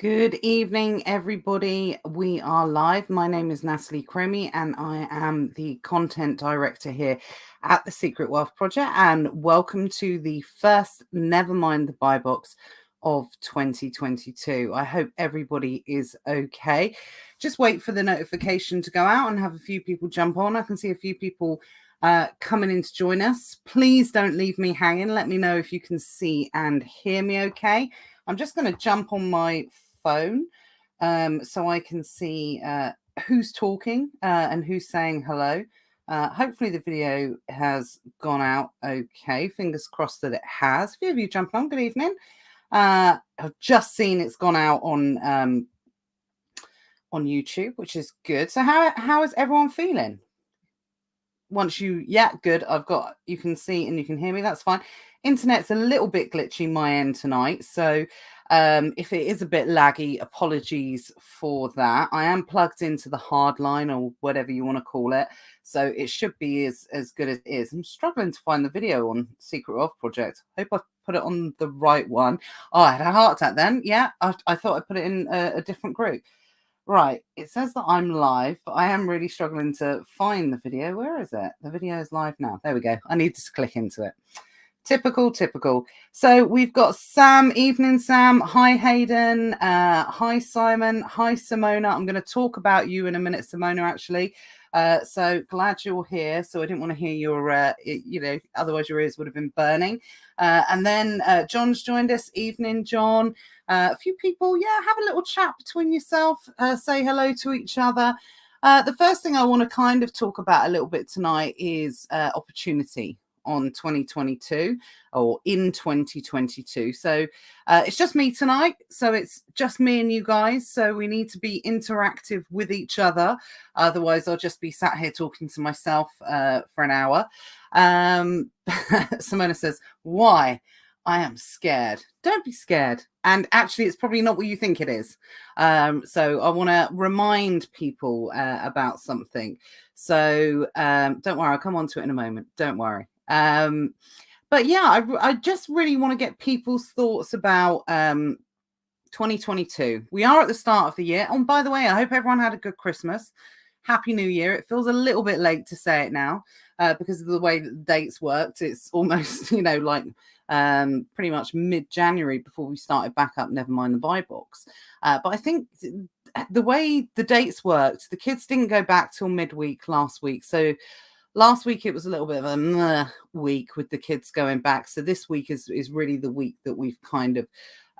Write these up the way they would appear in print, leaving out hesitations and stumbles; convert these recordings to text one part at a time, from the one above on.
Good evening, everybody. We are live. My name is Natalie Cromie, and I am the content director here at the Secret Wealth Project. And welcome to the first Never Mind the Buy Box of 2022. I hope everybody is okay. Just wait for the notification to go out and have a few people jump on. I can see a few people coming in to join us. Please don't leave me hanging. Let me know if you can see and hear me okay. I'm just going to jump on my phone so I can see who's talking and who's saying hello. Hopefully the video has gone out okay. Fingers crossed that it has. A few of you jumping on. Good evening. I've just seen it's gone out on YouTube, which is good. So how is everyone feeling? Good. You can see and you can hear me. That's fine. Internet's a little bit glitchy my end tonight, so if it is a bit laggy, apologies for that. I am plugged into the hard line or whatever you want to call it, so it should be as good as it is. I'm struggling to find the video on Secret Wealth Project. Hope I've put it on the right one. Oh, I had a heart attack then. Yeah, I thought I put it in a different group. Right, it says that I'm live, but I am really struggling to find the video. Where is it? The video is live now. There we go. I need to click into it. Typical. So we've got Sam. Evening, Sam. Hi, Hayden. Hi, Simon. Hi, Simona. I'm going to talk about you in a minute, Simona, actually. So glad you're here. So I didn't want to hear your, otherwise your ears would have been burning. And then John's joined us. Evening, John. A few people, have a little chat between yourself. Say hello to each other. The first thing I want to kind of talk about a little bit tonight is opportunity on 2022 or in 2022. So it's just me tonight. So it's just me and you guys. So we need to be interactive with each other. Otherwise, I'll just be sat here talking to myself for an hour. Simona says, why? I am scared. Don't be scared. And actually, it's probably not what you think it is. So I want to remind people about something. So don't worry, I'll come on to it in a moment. Don't worry. But yeah, I just really want to get people's thoughts about 2022. We are at the start of the year. Oh, and by the way, I hope everyone had a good Christmas. Happy New Year. It feels a little bit late to say it now because of the way that the dates worked. It's almost, pretty much mid-January before we started back up, never mind the buy box. But I think the way the dates worked, the kids didn't go back till midweek last week. So last week it was a little bit of a week with the kids going back. So this week is really the week that we've kind of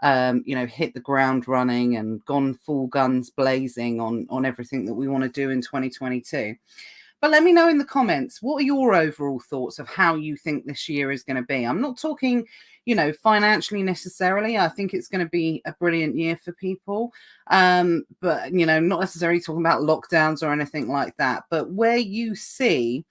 hit the ground running and gone full guns blazing on everything that we want to do in 2022. But let me know in the comments, what are your overall thoughts of how you think this year is going to be? I'm not talking, financially necessarily. I think it's going to be a brilliant year for people. But, not necessarily talking about lockdowns or anything like that. But where you see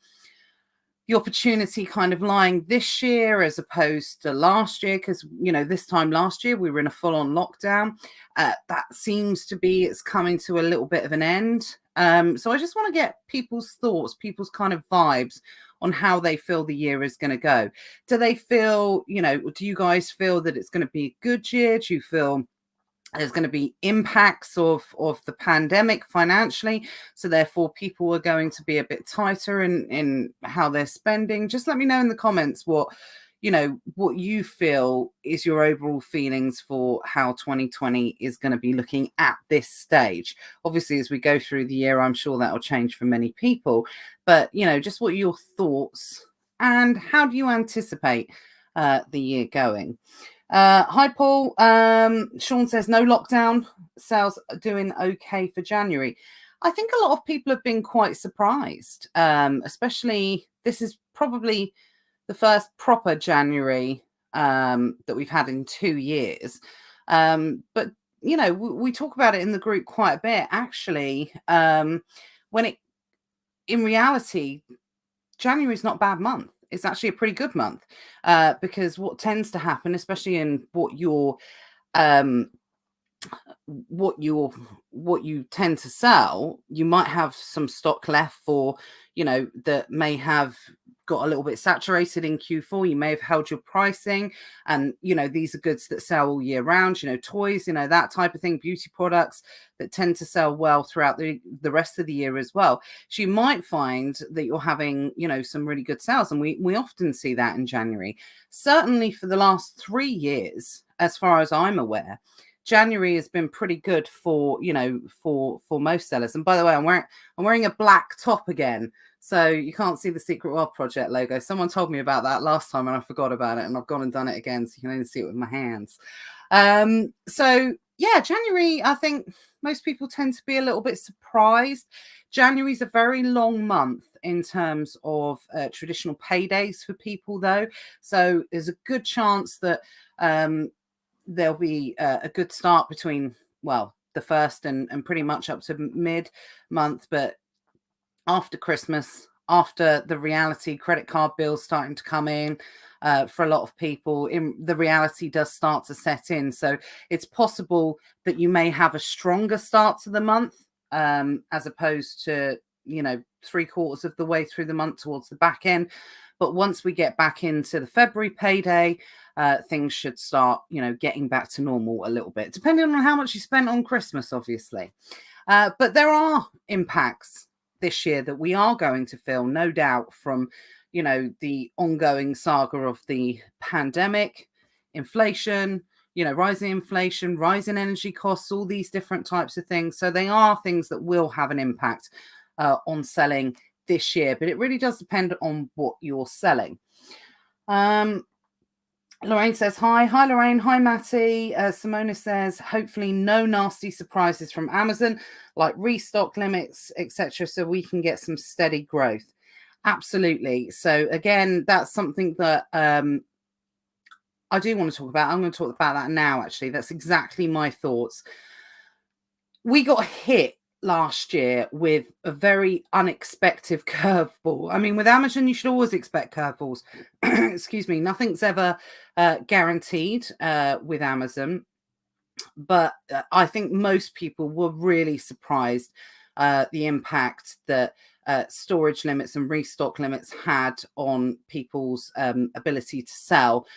the opportunity kind of lying this year as opposed to last year, because this time last year we were in a full-on lockdown. That seems to be it's coming to a little bit of an end. So I just want to get people's thoughts, people's kind of vibes on how they feel the year is going to go. Do they feel, do you guys feel that it's going to be a good year? Do you feel there's going to be impacts of the pandemic financially, so therefore people are going to be a bit tighter in how they're spending? Just let me know in the comments what you feel is your overall feelings for how 2020 is going to be looking at this stage. Obviously, as we go through the year, I'm sure that will change for many people, but just what are your thoughts and how do you anticipate the year going? Hi, Paul. Sean says no lockdown, sales are doing okay for January. I think a lot of people have been quite surprised, especially this is probably the first proper January that we've had in 2 years. But, we talk about it in the group quite a bit, actually, in reality, January is not a bad month. It's actually a pretty good month because what tends to happen, especially in what you tend to sell, you might have some stock left for, that may have got a little bit saturated in Q4, you may have held your pricing, and these are goods that sell all year round, toys, that type of thing, beauty products that tend to sell well throughout the rest of the year as well. So you might find that you're having some really good sales, and we often see that in January. Certainly for the last 3 years, as far as I'm aware, January has been pretty good for most sellers. And by the way, I'm wearing a black top again, so you can't see the Secret Wealth Project logo. Someone told me about that last time and I forgot about it, and I've gone and done it again, so you can only see it with my hands. So yeah, January, I think most people tend to be a little bit surprised. January's a very long month in terms of traditional paydays for people, though, so there's a good chance that there'll be a good start between, well, the first and pretty much up to mid-month. But after Christmas, after the reality credit card bills starting to come in, for a lot of people, the reality does start to set in. So it's possible that you may have a stronger start to the month, as opposed to, 3/4 of the way through the month towards the back end. But once we get back into the February payday, things should start, getting back to normal a little bit, depending on how much you spent on Christmas, obviously. But there are impacts this year that we are going to feel, no doubt, from, the ongoing saga of the pandemic, inflation, rising inflation, rising energy costs, all these different types of things. So they are things that will have an impact on selling this year, but it really does depend on what you're selling. Lorraine says hi Lorraine, hi Matty. Simona says hopefully no nasty surprises from Amazon like restock limits, etc., so we can get some steady growth. Absolutely. So again, that's something that I do want to talk about. I'm going to talk about that now, actually. That's exactly my thoughts. We got hit last year with a very unexpected curveball. I mean, with Amazon, you should always expect curveballs. Excuse me. Nothing's ever guaranteed with Amazon. But I think most people were really surprised the impact that storage limits and restock limits had on people's ability to sell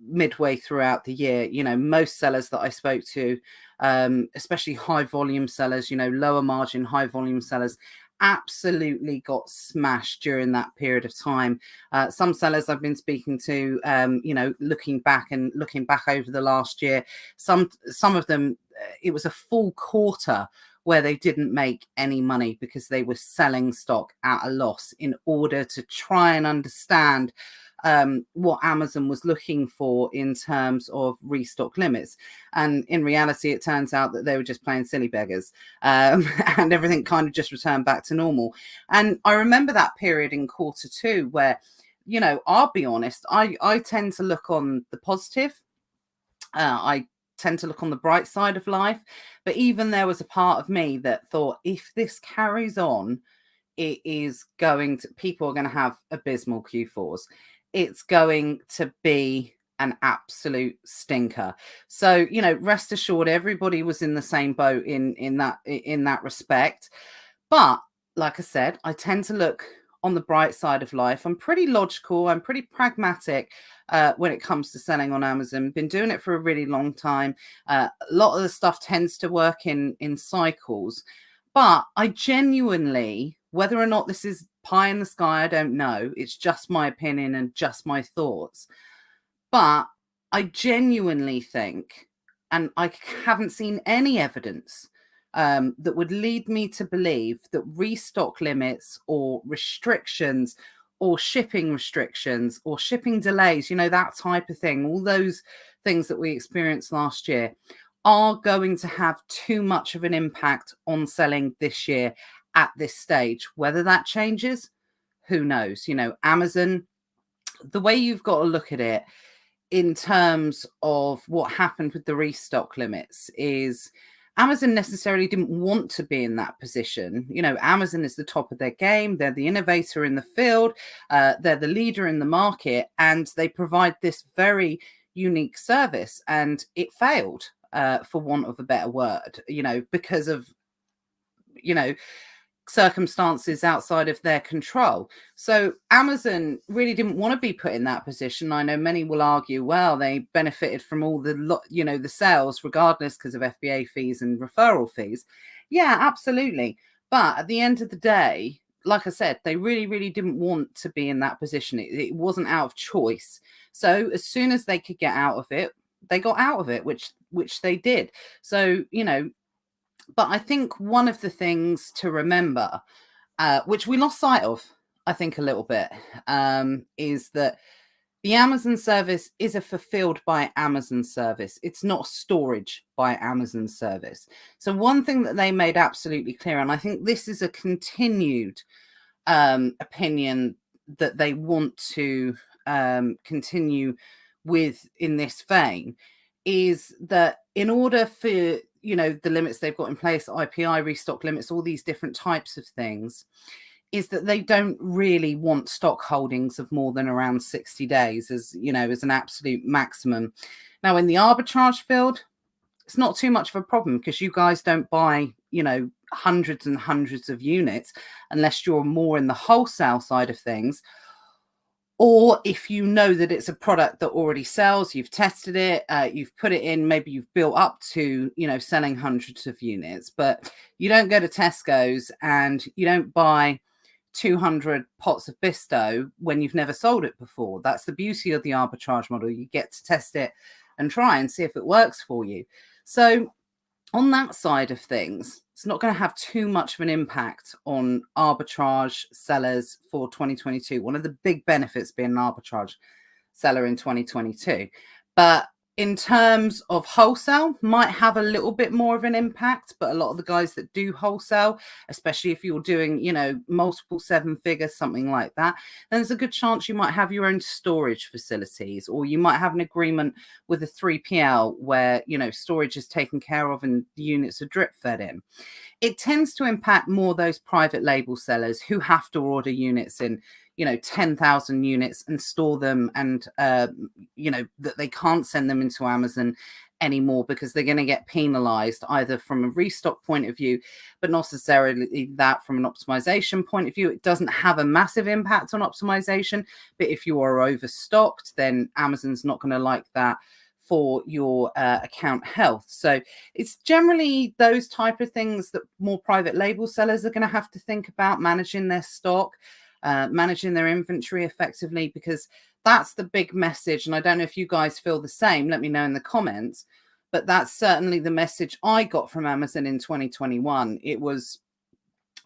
midway throughout the year. Most sellers that I spoke to, especially high volume sellers, lower margin, high volume sellers, absolutely got smashed during that period of time. Some sellers I've been speaking to, looking back over the last year, some of them, it was a full quarter where they didn't make any money because they were selling stock at a loss in order to try and understand what Amazon was looking for in terms of restock limits. And in reality, it turns out that they were just playing silly beggars, and everything kind of just returned back to normal. And I remember that period in Q2 where, I'll be honest, I tend to look on the positive. I tend to look on the bright side of life. But even there was a part of me that thought, if this carries on, people are going to have abysmal Q4s. It's going to be an absolute stinker. So, rest assured, everybody was in the same boat in that respect. But like I said, I tend to look on the bright side of life. I'm pretty logical. I'm pretty pragmatic when it comes to selling on Amazon. Been doing it for a really long time. A lot of the stuff tends to work in cycles. But I genuinely, whether or not this is pie in the sky, I don't know. It's just my opinion and just my thoughts. But I genuinely think, and I haven't seen any evidence that would lead me to believe that restock limits or restrictions or shipping restrictions or shipping delays, that type of thing, all those things that we experienced last year, are going to have too much of an impact on selling this year at this stage. Whether that changes, who knows? Amazon, the way you've got to look at it in terms of what happened with the restock limits is Amazon necessarily didn't want to be in that position. Amazon is the top of their game. They're the innovator in the field. They're the leader in the market, and they provide this very unique service. And it failed, for want of a better word, because of, circumstances outside of their control. So Amazon really didn't want to be put in that position. I know many will argue, well, they benefited from all the, the sales regardless because of FBA fees and referral fees. Yeah, absolutely. But at the end of the day, like I said, they really, really didn't want to be in that position. It wasn't out of choice. So as soon as they could get out of it, they got out of it, which they did. So, but I think one of the things to remember, which we lost sight of, I think a little bit, is that the Amazon service is a fulfilled by Amazon service. It's not storage by Amazon service. So one thing that they made absolutely clear, and I think this is a continued opinion that they want to continue with in this vein, is that in order for the limits they've got in place, IPI, restock limits, all these different types of things, is that they don't really want stock holdings of more than around 60 days as an absolute maximum. Now in the arbitrage field, it's not too much of a problem because you guys don't buy hundreds and hundreds of units unless you're more in the wholesale side of things, or if you know that it's a product that already sells, you've tested it, you've put it in, maybe you've built up to selling hundreds of units. But you don't go to Tesco's and you don't buy 200 pots of Bisto when you've never sold it before. That's the beauty of the arbitrage model. You get to test it and try and see if it works for you. So on that side of things, it's not going to have too much of an impact on arbitrage sellers for 2022. One of the big benefits being an arbitrage seller in 2022. But in terms of wholesale, might have a little bit more of an impact, but a lot of the guys that do wholesale, especially if you're doing, multiple seven figures, something like that, then there's a good chance you might have your own storage facilities, or you might have an agreement with a 3PL where, storage is taken care of and the units are drip fed in. It tends to impact more those private label sellers who have to order units in 10,000 units and store them, and that they can't send them into Amazon anymore because they're going to get penalized either from a restock point of view, but not necessarily that from an optimization point of view. It doesn't have a massive impact on optimization, but if you are overstocked, then Amazon's not going to like that for your account health. So it's generally those type of things that more private label sellers are going to have to think about, managing their stock, managing their inventory effectively, because that's the big message. And I don't know if you guys feel the same. Let me know in the comments. But that's certainly the message I got from Amazon in 2021. It was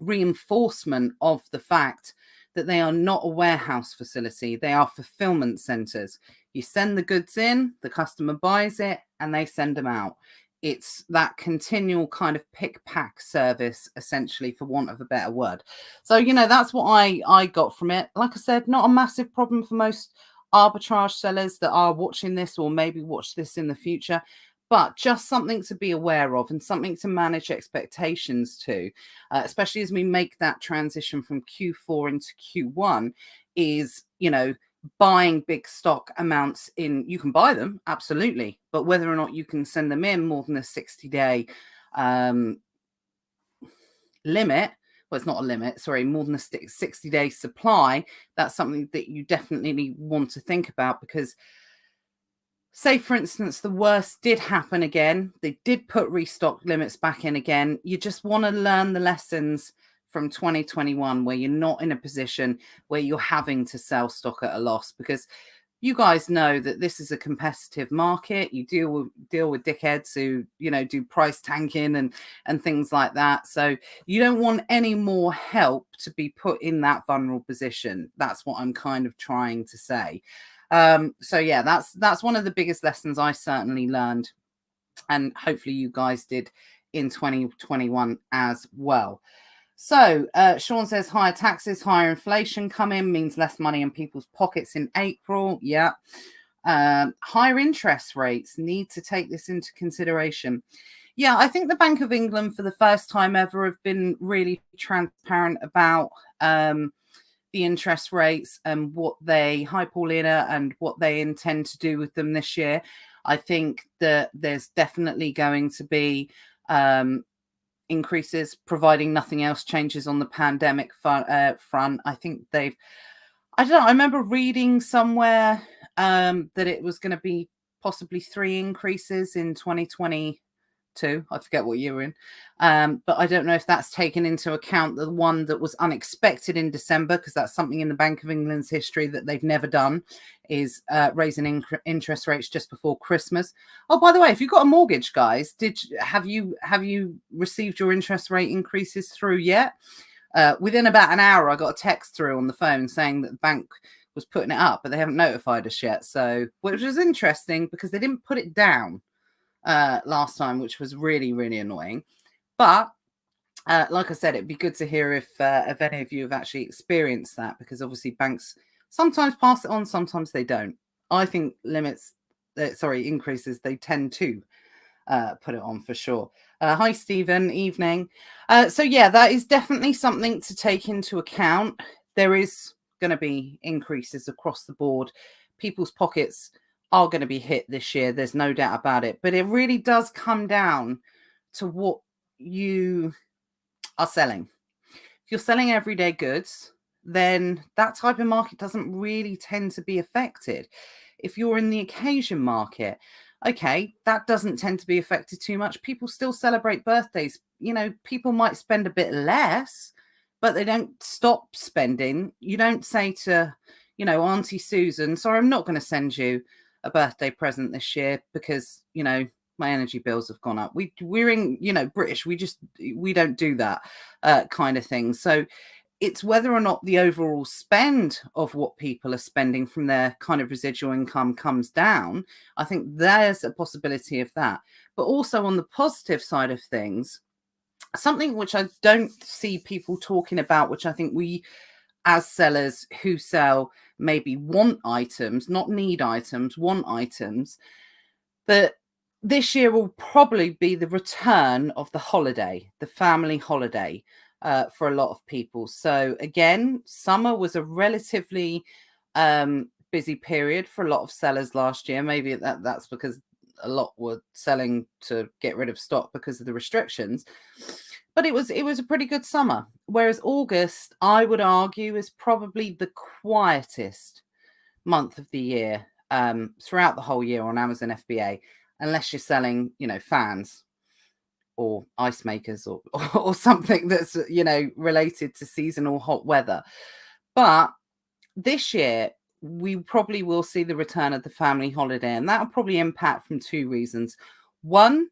reinforcement of the fact that they are not a warehouse facility. They are fulfillment centers. You send the goods in, the customer buys it, and they send them out. It's that continual kind of pick pack service, essentially, for want of a better word. So, that's what I got from it. Like I said, not a massive problem for most arbitrage sellers that are watching this or maybe watch this in the future, but just something to be aware of and something to manage expectations to, especially as we make that transition from Q4 into Q1, is, buying big stock amounts in. You can buy them, absolutely, but whether or not you can send them in more than a 60-day limit, well, it's not a limit, sorry, more than a 60-day supply, that's something that you definitely want to think about. Because say, for instance, the worst did happen again, they did put restock limits back in again, you just want to learn the lessons from 2021 where you're not in a position where you're having to sell stock at a loss, because you guys know that this is a competitive market. You deal with dickheads who do price tanking and things like that. So you don't want any more help to be put in that vulnerable position. That's what I'm kind of trying to say. So yeah, that's one of the biggest lessons I certainly learned, and hopefully you guys did in 2021 as well. So Sean says higher taxes, higher inflation coming means less money in people's pockets in April. Yeah. Higher interest rates, need to take this into consideration. Yeah, I think the Bank of England for the first time ever have been really transparent about the interest rates and what they, hi Paulina, and what they intend to do with them this year. I think that there's definitely going to be increases, providing nothing else changes on the pandemic front. I think I don't know, I remember reading somewhere that it was going to be possibly 3 increases in 2022. I forget what year we're in. But I don't know if that's taken into account the one that was unexpected in December, because that's something in the Bank of England's history that they've never done, is raising interest rates just before Christmas. Oh, by the way, if you've got a mortgage, guys, have you received your interest rate increases through yet? Within about an hour, I got a text through on the phone saying that the bank was putting it up, but they haven't notified us yet. So, which was interesting because they didn't put it down last time, which was really, really annoying. But like I said, it'd be good to hear if any of you have actually experienced that, because obviously banks sometimes pass it on, sometimes they don't. I think increases, they tend to put it on for sure. Hi, Stephen. Evening. So yeah, that is definitely something to take into account. There is going to be increases across the board. People's pockets are going to be hit this year. There's no doubt about it. But it really does come down to what you are selling. If you're selling everyday goods, then that type of market doesn't really tend to be affected. If you're in the occasion market, okay, that doesn't tend to be affected too much. People still celebrate birthdays. You know, people might spend a bit less, but they don't stop spending. You don't say to, you know, Auntie Susan, sorry, I'm not going to send you a birthday present this year because, you know, my energy bills have gone up. We're in, you know, British. We don't do that kind of thing. So it's whether or not the overall spend of what people are spending from their kind of residual income comes down. I think there's a possibility of that. But also on the positive side of things, something which I don't see people talking about, which I think we as sellers who sell maybe want items, not need items, want items, that this year will probably be the return of the holiday, the family holiday. For a lot of people. So again, summer was a relatively busy period for a lot of sellers last year. Maybe that's because a lot were selling to get rid of stock because of the restrictions. But it was a pretty good summer. Whereas August, I would argue, is probably the quietest month of the year throughout the whole year on Amazon FBA, unless you're selling, you know, fans or ice makers or something that's, you know, related to seasonal hot weather. But this year, we probably will see the return of the family holiday, and that will probably impact from 2 reasons. One,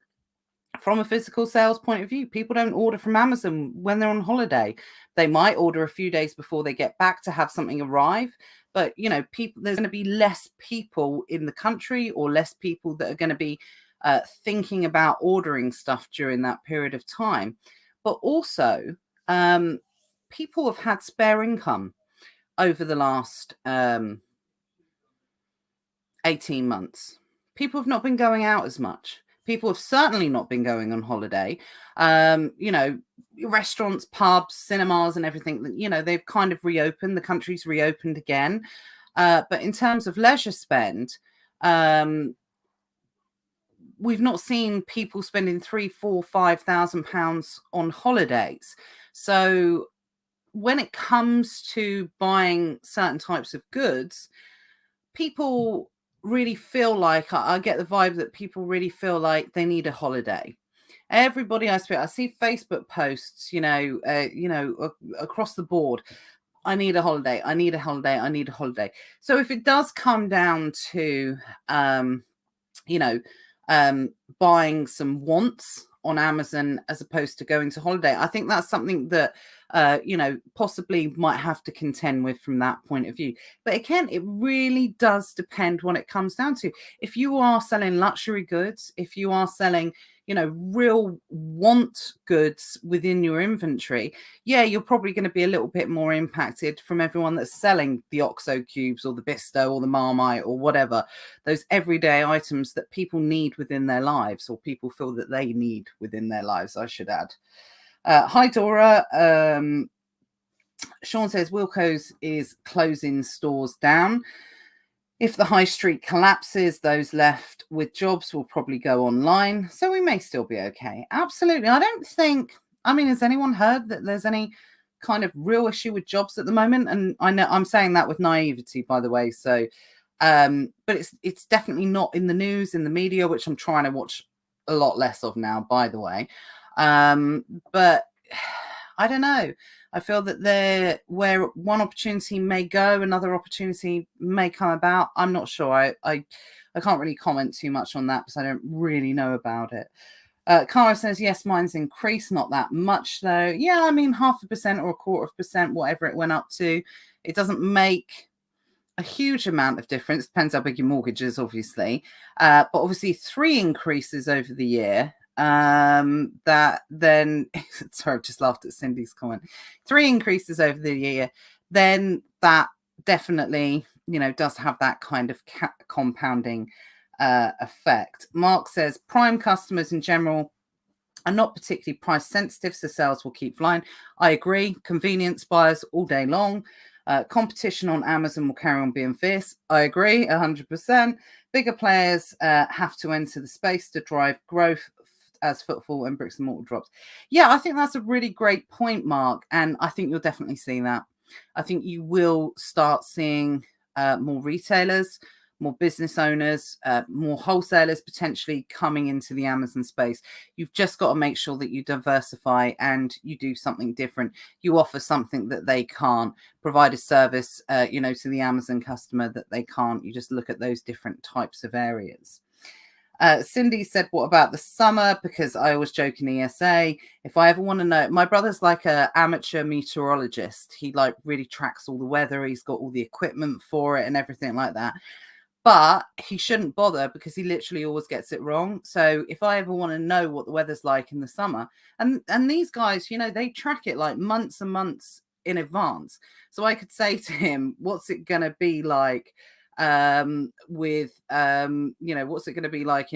from a physical sales point of view, people don't order from Amazon when they're on holiday. They might order a few days before they get back to have something arrive. But, you know, there's going to be less people in the country, or less people that are going to be thinking about ordering stuff during that period of time. But also, people have had spare income over the last 18 months. People have not been going out as much. People have certainly not been going on holiday. You know, restaurants, pubs, cinemas and everything, you know, they've kind of reopened. The country's reopened again. But in terms of leisure spend, we've not seen people spending £3,000, £4,000, £5,000 on holidays. So when it comes to buying certain types of goods, people really feel like, I get the vibe that people really feel like they need a holiday. Everybody I speak, I see Facebook posts, across the board. I need a holiday. I need a holiday. I need a holiday. So if it does come down to, buying some wants on Amazon as opposed to going to holiday, I think that's something that, possibly might have to contend with from that point of view. But again, it really does depend when it comes down to, if you are selling luxury goods, if you are selling, real want goods within your inventory, yeah, you're probably going to be a little bit more impacted from everyone that's selling the OXO cubes or the Bisto or the Marmite or whatever, those everyday items that people need within their lives, or people feel that they need within their lives, I should add. Hi, Dora. Sean says Wilko's is closing stores down. If the high street collapses, those left with jobs will probably go online. So we may still be okay. Absolutely. I don't think I mean, has anyone heard that there's any kind of real issue with jobs at the moment? And I know I'm saying that with naivety, by the way. So, but it's definitely not in the news, in the media, which I'm trying to watch a lot less of now, by the way. But I don't know. I feel that where one opportunity may go, another opportunity may come about. I'm not sure. I can't really comment too much on that because I don't really know about it. Cara says, yes, mine's increased, not that much though. Yeah, I mean, 0.5% or 0.25%, whatever it went up to. It doesn't make a huge amount of difference. Depends how big your mortgage is, obviously. But obviously 3 increases over the year. That then, sorry, I've just laughed at Cindy's comment. 3 increases over the year, then that definitely, does have that kind of compounding effect. Mark says prime customers in general are not particularly price sensitive, so sales will keep flying. I agree. Convenience buyers all day long. Competition on Amazon will carry on being fierce. I agree, 100%. Bigger players have to enter the space to drive growth as footfall and bricks and mortar drops. Yeah, I think that's a really great point, Mark. And I think you'll definitely see that. I think you will start seeing more retailers, more business owners, more wholesalers potentially coming into the Amazon space. You've just got to make sure that you diversify and you do something different. You offer something that they can't, provide a service, to the Amazon customer that they can't. You just look at those different types of areas. Cindy said, what about the summer? Because I always joke in ESA, if I ever want to know, my brother's like an amateur meteorologist. He really tracks all the weather. He's got all the equipment for it and everything like that. But he shouldn't bother because he literally always gets it wrong. So if I ever want to know what the weather's like in the summer, and these guys, they track it like months and months in advance. So I could say to him, what's it going to be like what's it going to be like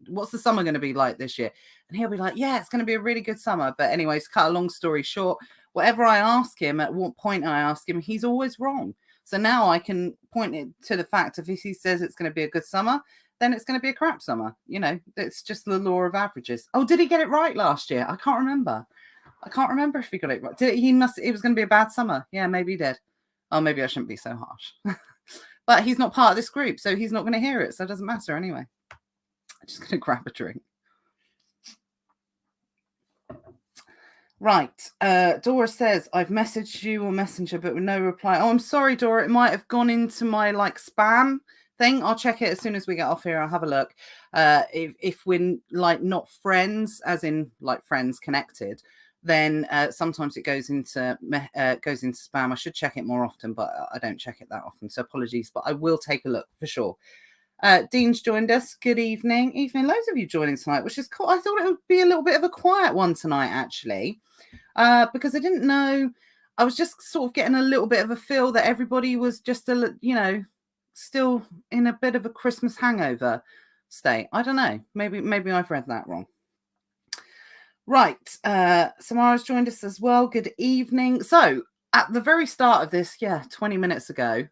what's the summer going to be like this year? And he'll be like, yeah, it's going to be a really good summer. But anyways, cut a long story short, whatever I ask him, at what point I ask him, he's always wrong. So now I can point it to the fact of if he says it's going to be a good summer, then it's going to be a crap summer. It's just the law of averages. Oh, did he get it right last year? I can't remember if he got it right. It was going to be a bad summer. Yeah, maybe he did. Oh, maybe I shouldn't be so harsh. But he's not part of this group, so he's not going to hear it. So it doesn't matter anyway. I'm just going to grab a drink. Right. Dora says, I've messaged you on Messenger, but with no reply. Oh, I'm sorry, Dora. It might have gone into my spam thing. I'll check it as soon as we get off here. I'll have a look. If we're not friends, as in friends connected, then sometimes it goes into spam. I should check it more often, but I don't check it that often. So apologies, but I will take a look for sure. Dean's joined us. Good evening. Loads of you joining tonight, which is cool. I thought it would be a little bit of a quiet one tonight, actually, because I didn't know. I was just sort of getting a little bit of a feel that everybody was just still in a bit of a Christmas hangover state. I don't know. Maybe I've read that wrong. Right. Samara's joined us as well. Good evening. So at the very start of this, 20 minutes ago,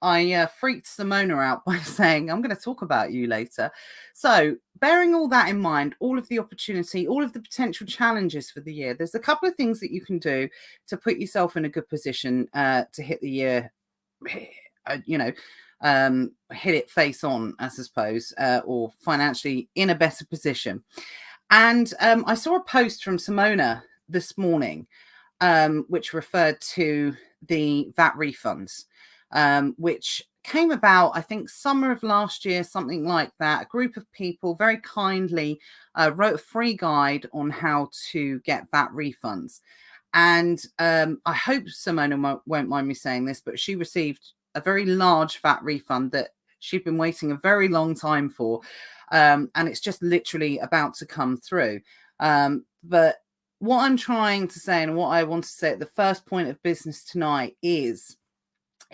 I freaked Simona out by saying, I'm going to talk about you later. So bearing all that in mind, all of the opportunity, all of the potential challenges for the year, there's a couple of things that you can do to put yourself in a good position to hit the year, hit it face on, I suppose, or financially in a better position. And I saw a post from Simona this morning, which referred to the VAT refunds. Which came about, I think, summer of last year, something like that. A group of people very kindly wrote a free guide on how to get VAT refunds. And I hope Simona won't mind me saying this, but she received a very large VAT refund that she'd been waiting a very long time for. And it's just literally about to come through. But what I'm trying to say and what I want to say at the first point of business tonight is,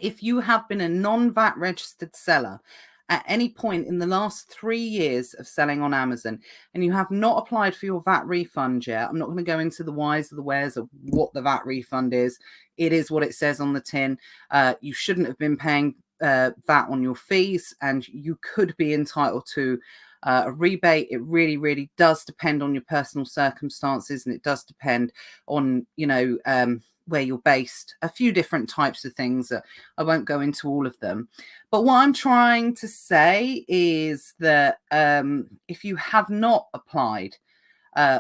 if you have been a non-VAT registered seller at any point in the last 3 years of selling on Amazon and you have not applied for your VAT refund yet, I'm not going to go into the whys or the wheres of what the VAT refund is. It is what it says on the tin. You shouldn't have been paying VAT on your fees, and you could be entitled to A rebate, it really, really does depend on your personal circumstances, and it does depend on, where you're based. A few different types of things. I won't go into all of them. But what I'm trying to say is that if you have not applied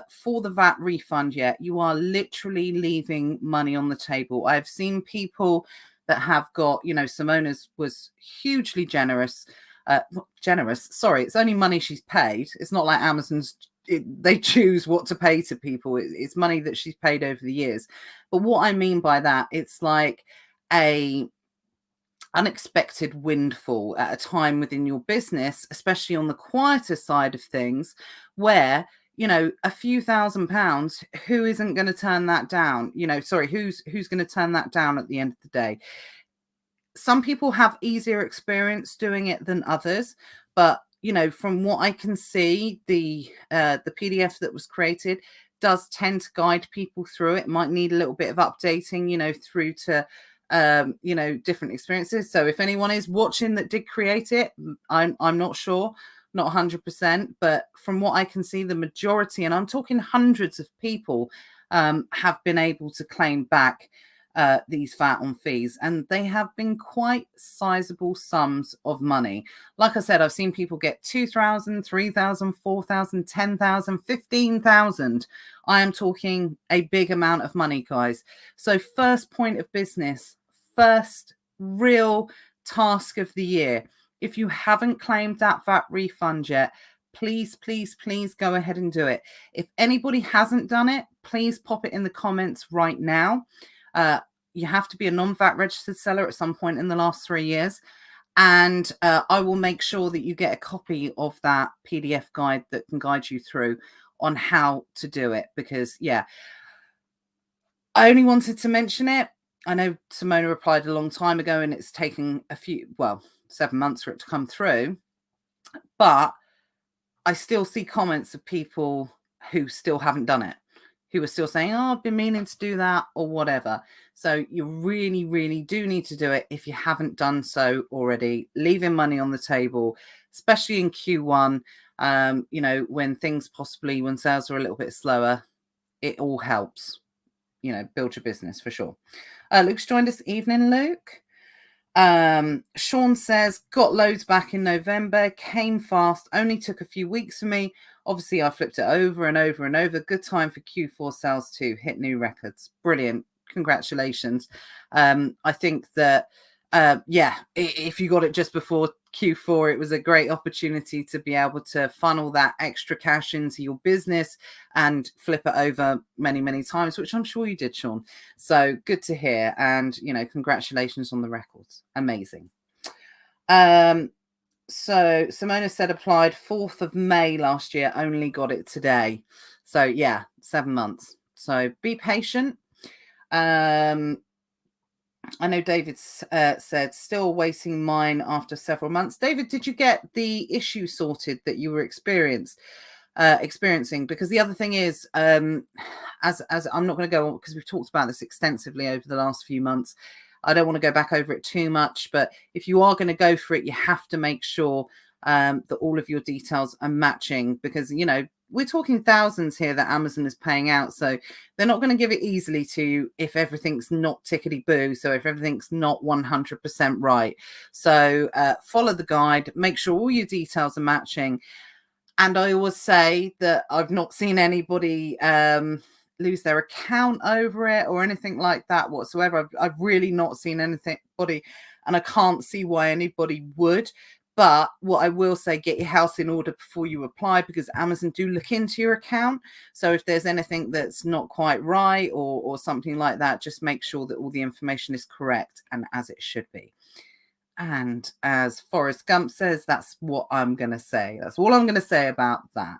for the VAT refund yet, you are literally leaving money on the table. I've seen people that have got, Simona's was hugely generous. Sorry, it's only money she's paid. It's not like Amazon's, they choose what to pay to people. It's money that she's paid over the years. But what I mean by that, it's like a unexpected windfall at a time within your business, especially on the quieter side of things, where a few £1,000s, who isn't going to turn that down? Who's going to turn that down at the end of the day? Some people have easier experience doing it than others, but from what I can see, the PDF that was created does tend to guide people through it. Might need a little bit of updating, through to different experiences. So if anyone is watching that did create it, I'm not sure, not 100%, but from what I can see, the majority, and I'm talking hundreds of people, have been able to claim back these VAT on fees, and they have been quite sizable sums of money. Like I said, I've seen people get 2,000, 3,000, 4,000, 10,000, 15,000. I am talking a big amount of money, guys. So first point of business, first real task of the year. If you haven't claimed that VAT refund yet, please, please, please go ahead and do it. If anybody hasn't done it, please pop it in the comments right now. You have to be a non-VAT registered seller at some point in the last 3 years. And I will make sure that you get a copy of that PDF guide that can guide you through on how to do it. Because, I only wanted to mention it. I know Simona replied a long time ago, and it's taken 7 months for it to come through. But I still see comments of people who still haven't done it, who are still saying, oh, I've been meaning to do that or whatever. So you really, really do need to do it if you haven't done so already. Leaving money on the table, especially in Q1, when sales are a little bit slower, it all helps, build your business for sure. Luke's joined us. Evening, Luke. Sean says, got loads back in November, came fast, only took a few weeks for me. Obviously, I flipped it over and over and over. Good time for Q4 sales to hit new records. Brilliant. Congratulations. I think that, if you got it just before Q4, it was a great opportunity to be able to funnel that extra cash into your business and flip it over many, many times, which I'm sure you did, Sean. So good to hear. And, congratulations on the records. Amazing. So Simona said applied 4th of May last year, only got it today. So 7 months. So be patient. I know David said still waiting mine after several months. David, did you get the issue sorted that you were experiencing? Because the other thing is, as I'm not going to go on because we've talked about this extensively over the last few months. I don't want to go back over it too much, but if you are going to go for it, you have to make sure that all of your details are matching, because we're talking thousands here that Amazon is paying out. So they're not going to give it easily to you if everything's not tickety-boo. So if everything's not 100% right. So follow the guide, make sure all your details are matching. And I always say that I've not seen anybody lose their account over it or anything like that whatsoever. I've really not seen anybody, and I can't see why anybody would. But what I will say, get your house in order before you apply, because Amazon do look into your account. So if there's anything that's not quite right or something like that, just make sure that all the information is correct and as it should be. And as Forrest Gump says, that's what I'm going to say. That's all I'm going to say about that.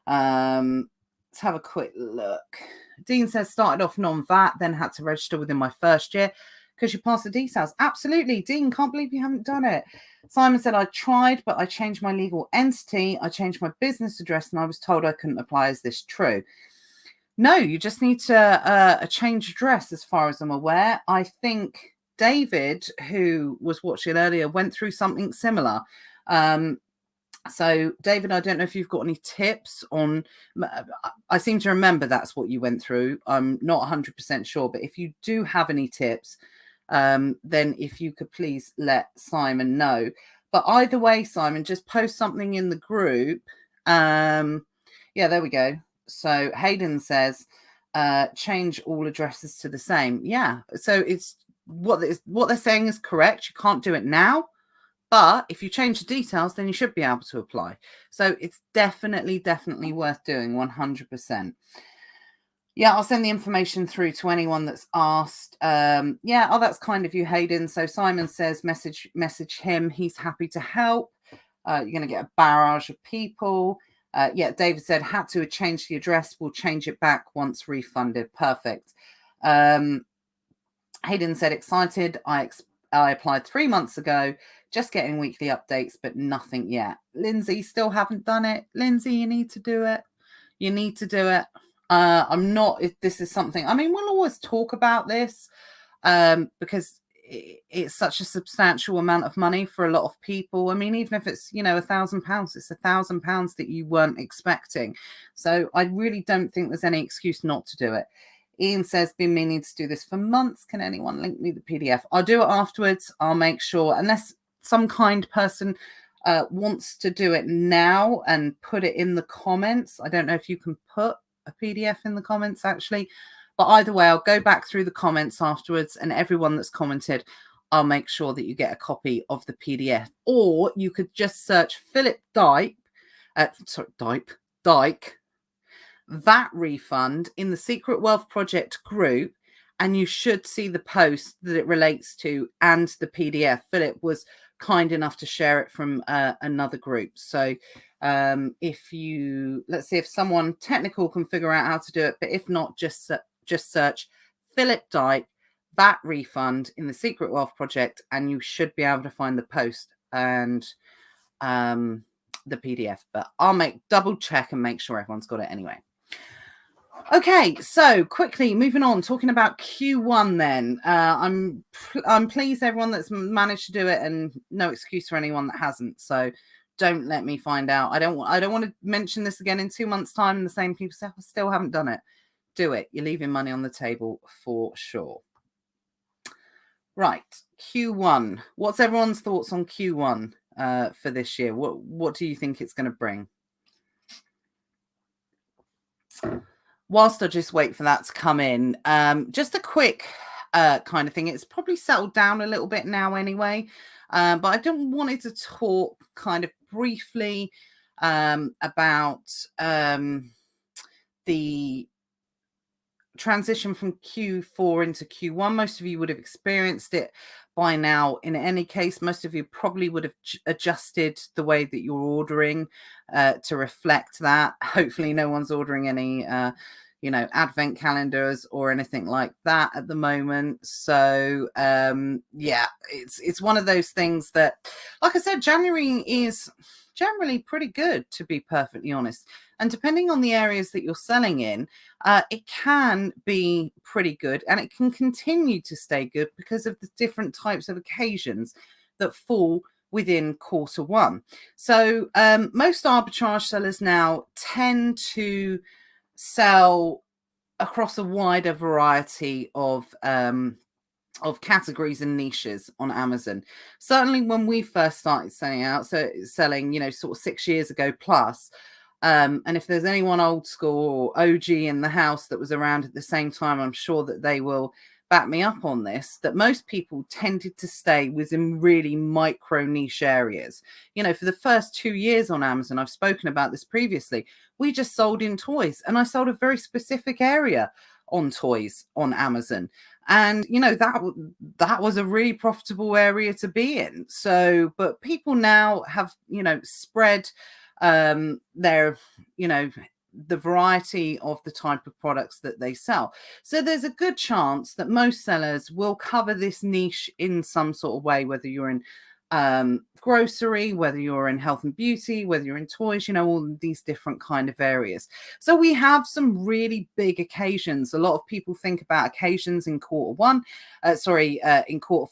Let's have a quick look. Dean says, started off non-VAT, then had to register within my first year because you passed the details. Absolutely. Dean, can't believe you haven't done it. Simon said, I tried, but I changed my legal entity. I changed my business address and I was told I couldn't apply. Is this true? No, you just need to change address as far as I'm aware. I think David, who was watching earlier, went through something similar. So, David, I don't know if you've got any tips on. I seem to remember that's what you went through. I'm not 100% sure, but if you do have any tips, then if you could please let Simon know. But either way, Simon, just post something in the group. Yeah, there we go. So Hayden says, change all addresses to the same. Yeah, so it's what they're saying is correct. You can't do it now. But if you change the details, then you should be able to apply. So it's definitely worth doing 100%. Yeah, I'll send the information through to anyone that's asked. Yeah, oh, that's kind of you, Hayden. So Simon says, message him. He's happy to help. You're going to get a barrage of people. Yeah, David said, had to change the address. We'll change it back once refunded. Perfect. Hayden said, excited. I applied 3 months ago. Just getting weekly updates, but nothing yet. Lindsay, still haven't done it. Lindsay, you need to do it. You need to do it. I'm not, if this is something, I mean, we'll always talk about this because it's such a substantial amount of money for a lot of people. I mean, even if it's, £1,000, it's £1,000 that you weren't expecting. So I really don't think there's any excuse not to do it. Ian says, been meaning to do this for months. Can anyone link me the PDF? I'll do it afterwards. I'll make sure, unless some kind person wants to do it now and put it in the comments. I don't know if you can put a PDF in the comments actually, but either way, I'll go back through the comments afterwards, and everyone that's commented, I'll make sure that you get a copy of the PDF. Or you could just search Philip Dyke, VAT refund in the Secret Wealth Project group, and you should see the post that it relates to and the PDF. Philip was kind enough to share it from another group. So if you, let's see if someone technical can figure out how to do it, but if not, just search Philip Dyke VAT refund in the Secret Wealth Project, and you should be able to find the post and the PDF. But I'll double check and make sure everyone's got it anyway. Okay, so quickly moving on, talking about Q1 then. I'm pleased everyone that's managed to do it, and no excuse for anyone that hasn't. So don't let me find out. I don't want to mention this again in 2 months' time and the same people say, I still haven't done it. Do it. You're leaving money on the table for sure. Right, Q1. What's everyone's thoughts on Q1 for this year? What do you think it's going to bring? Whilst I just wait for that to come in, just a quick kind of thing. It's probably settled down a little bit now anyway, but I don't wanted to talk kind of briefly about the transition from Q4 into Q1. Most of you would have experienced it by now. In any case, most of you probably would have adjusted the way that you're ordering to reflect that. Hopefully no one's ordering any advent calendars or anything like that at the moment. So yeah, it's one of those things that, like I said, January is generally pretty good, to be perfectly honest. And depending on the areas that you're selling in, it can be pretty good, and it can continue to stay good because of the different types of occasions that fall within quarter one. So most arbitrage sellers now tend to sell across a wider variety of categories and niches on Amazon. Certainly when we first started selling, sort of 6 years ago plus, and if there's anyone old school or OG in the house that was around at the same time, I'm sure that they will back me up on this, that most people tended to stay within really micro niche areas. For the first 2 years on Amazon, I've spoken about this previously, we just sold in toys, and I sold a very specific area on toys on Amazon. And, that was a really profitable area to be in. So, but people now have, spread their, the variety of the type of products that they sell. So there's a good chance that most sellers will cover this niche in some sort of way, whether you're in grocery, whether you're in health and beauty, whether you're in toys, all these different kind of areas. So we have some really big occasions. A lot of people think about occasions in in quarter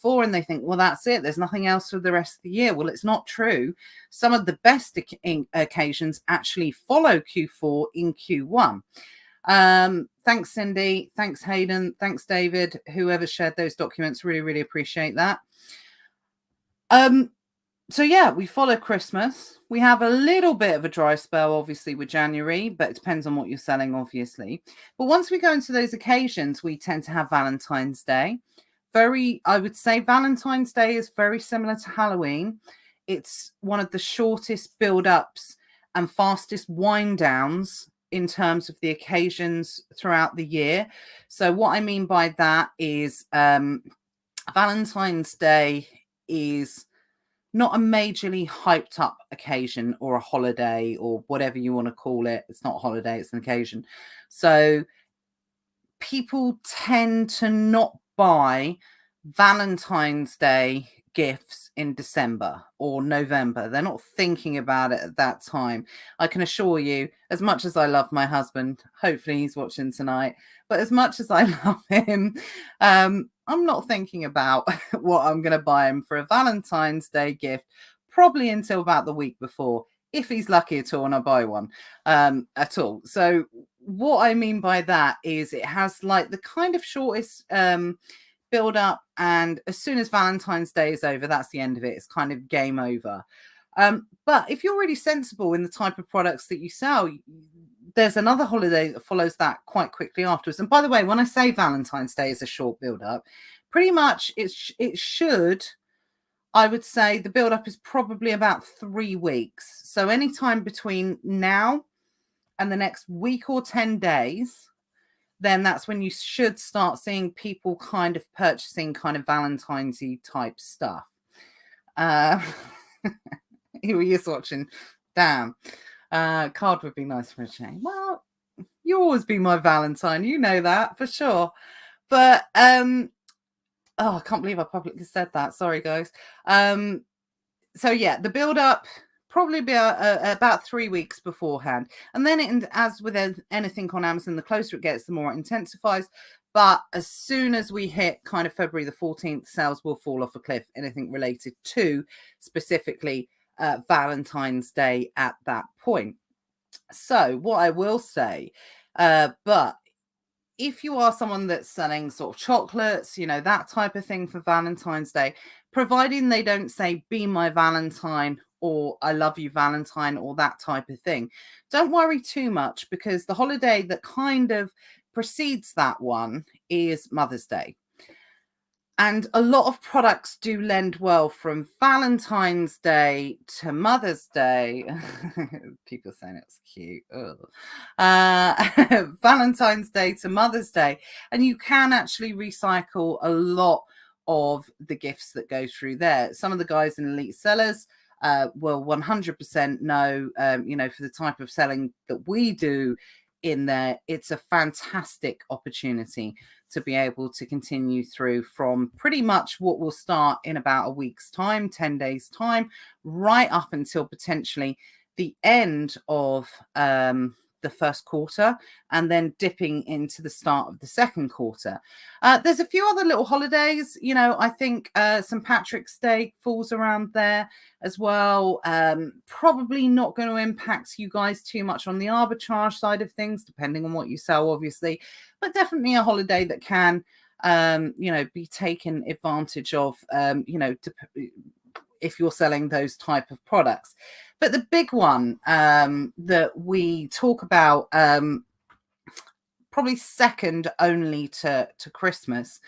four, and they think, well, that's it. There's nothing else for the rest of the year. Well, it's not true. Some of the best occasions actually follow Q4 in Q1. Thanks, Cindy. Thanks, Hayden. Thanks, David. Whoever shared those documents, really, really appreciate that. So yeah, we follow Christmas. We have a little bit of a dry spell, obviously, with January, but it depends on what you're selling, obviously. But once we go into those occasions, we tend to have Valentine's Day. I would say Valentine's Day is very similar to Halloween. It's one of the shortest build-ups and fastest wind downs in terms of the occasions throughout the year. So what I mean by that is Valentine's Day is not a majorly hyped up occasion or a holiday or whatever you want to call it. It's not a holiday, it's an occasion. So people tend to not buy Valentine's Day gifts in December or November. They're not thinking about it at that time. I can assure you, as much as I love my husband, hopefully he's watching tonight, but as much as I love him, I'm not thinking about what I'm going to buy him for a Valentine's Day gift, probably until about the week before, if he's lucky at all and I buy one at all. So what I mean by that is it has like the kind of shortest build up, and as soon as Valentine's Day is over, that's the end of it. It's kind of game over. But if you're really sensible in the type of products that you sell, there's another holiday that follows that quite quickly afterwards. And by the way, when I say Valentine's Day is a short build up, pretty much it should, I would say the build up is probably about 3 weeks. So anytime between now and the next week or 10 days, then that's when you should start seeing people kind of purchasing kind of Valentine's-y type stuff. Here he is watching. Damn. Card would be nice for a change. Well, you always be my Valentine. You know that for sure. But, I can't believe I publicly said that. Sorry, guys. So yeah, the build up probably be about 3 weeks beforehand. And then as with anything on Amazon, the closer it gets, the more it intensifies. But as soon as we hit kind of February the 14th, sales will fall off a cliff, anything related to specifically Valentine's Day at that point. So what I will say, but if you are someone that's selling sort of chocolates, that type of thing for Valentine's Day, providing they don't say, be my Valentine, or I love you, Valentine, or that type of thing, don't worry too much, because the holiday that kind of precedes that one is Mother's Day. And a lot of products do lend well from Valentine's Day to Mother's Day. People saying it's cute. Valentine's Day to Mother's Day. And you can actually recycle a lot of the gifts that go through there. Some of the guys in Elite Sellers will 100% know, for the type of selling that we do in there, it's a fantastic opportunity to be able to continue through from pretty much what will start in about a week's time, 10 days time, right up until potentially the end of the first quarter, and then dipping into the start of the second quarter. There's a few other little holidays, I think St. Patrick's Day falls around there as well. Probably not going to impact you guys too much on the arbitrage side of things, depending on what you sell, obviously, but definitely a holiday that can, be taken advantage of, if you're selling those type of products. But the big one that we talk about, probably second only to Christmas,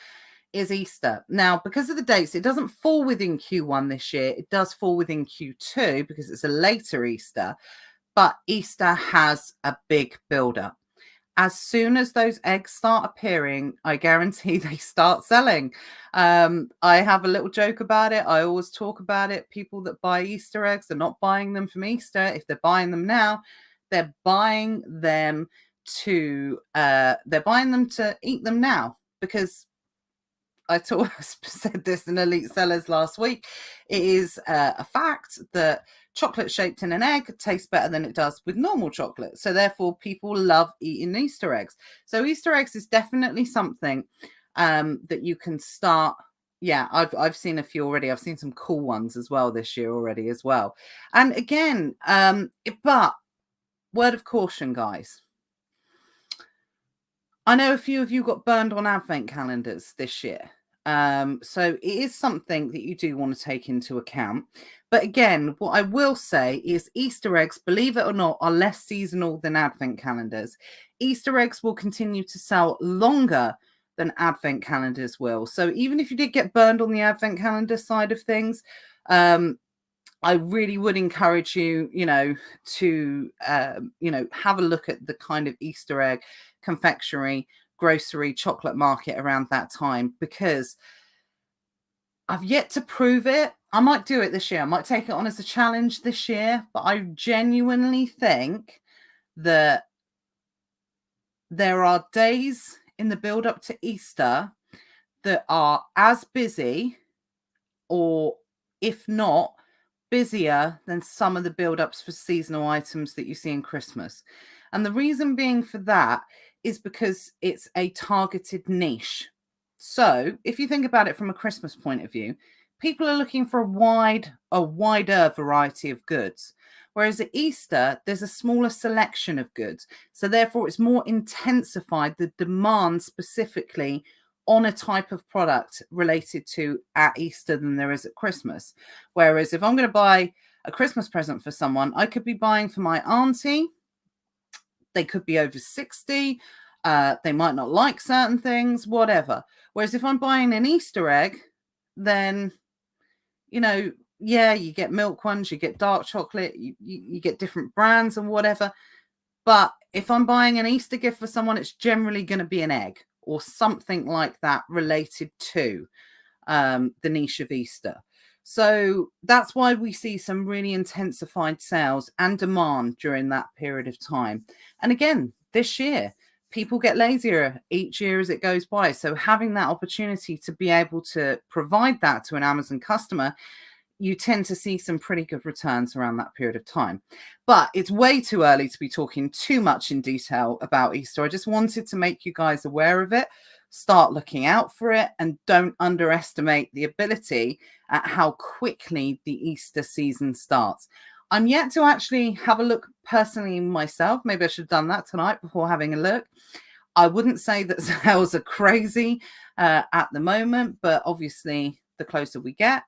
is Easter. Now, because of the dates, it doesn't fall within Q1 this year. It does fall within Q2 because it's a later Easter. But Easter has a big build-up. As soon as those eggs start appearing, I guarantee they start selling. I have a little joke about it. I always talk about it. People that buy Easter eggs are not buying them from Easter. If they're buying them now, they're buying them to eat them now, because said this in Elite Sellers last week. It is a fact that chocolate shaped in an egg tastes better than it does with normal chocolate. So therefore, people love eating Easter eggs. So Easter eggs is definitely something that you can start. Yeah, I've seen a few already. I've seen some cool ones as well this year already as well. And again, but word of caution, guys. I know a few of you got burned on advent calendars this year. So it is something that you do want to take into account. But again, what I will say is Easter eggs, believe it or not, are less seasonal than advent calendars. Easter eggs will continue to sell longer than advent calendars will. So even if you did get burned on the advent calendar side of things, I really would encourage you, to, have a look at the kind of Easter egg confectionery, grocery, chocolate market around that time, because I've yet to prove it. I might do it this year. I might take it on as a challenge this year, but I genuinely think that there are days in the build up to Easter that are as busy, or if not busier, than some of the build-ups for seasonal items that you see in Christmas. And the reason being for that is because it's a targeted niche. So if you think about it from a Christmas point of view, people are looking for a wider variety of goods. Whereas at Easter, there's a smaller selection of goods. So therefore, it's more intensified the demand specifically on a type of product related to at Easter than there is at Christmas. Whereas if I'm going to buy a Christmas present for someone, I could be buying for my auntie. They could be over 60. They might not like certain things, whatever. Whereas if I'm buying an Easter egg, then, yeah, you get milk ones, you get dark chocolate, you get different brands and whatever. But if I'm buying an Easter gift for someone, it's generally going to be an egg or something like that related to the niche of Easter. So that's why we see some really intensified sales and demand during that period of time. And again, this year, people get lazier each year as it goes by. So having that opportunity to be able to provide that to an Amazon customer, you tend to see some pretty good returns around that period of time. But it's way too early to be talking too much in detail about Easter. I just wanted to make you guys aware of it, start looking out for it, and don't underestimate the ability at how quickly the Easter season starts. I'm yet to actually have a look personally myself. Maybe I should have done that tonight before having a look. I wouldn't say that sales are crazy at the moment, but obviously the closer we get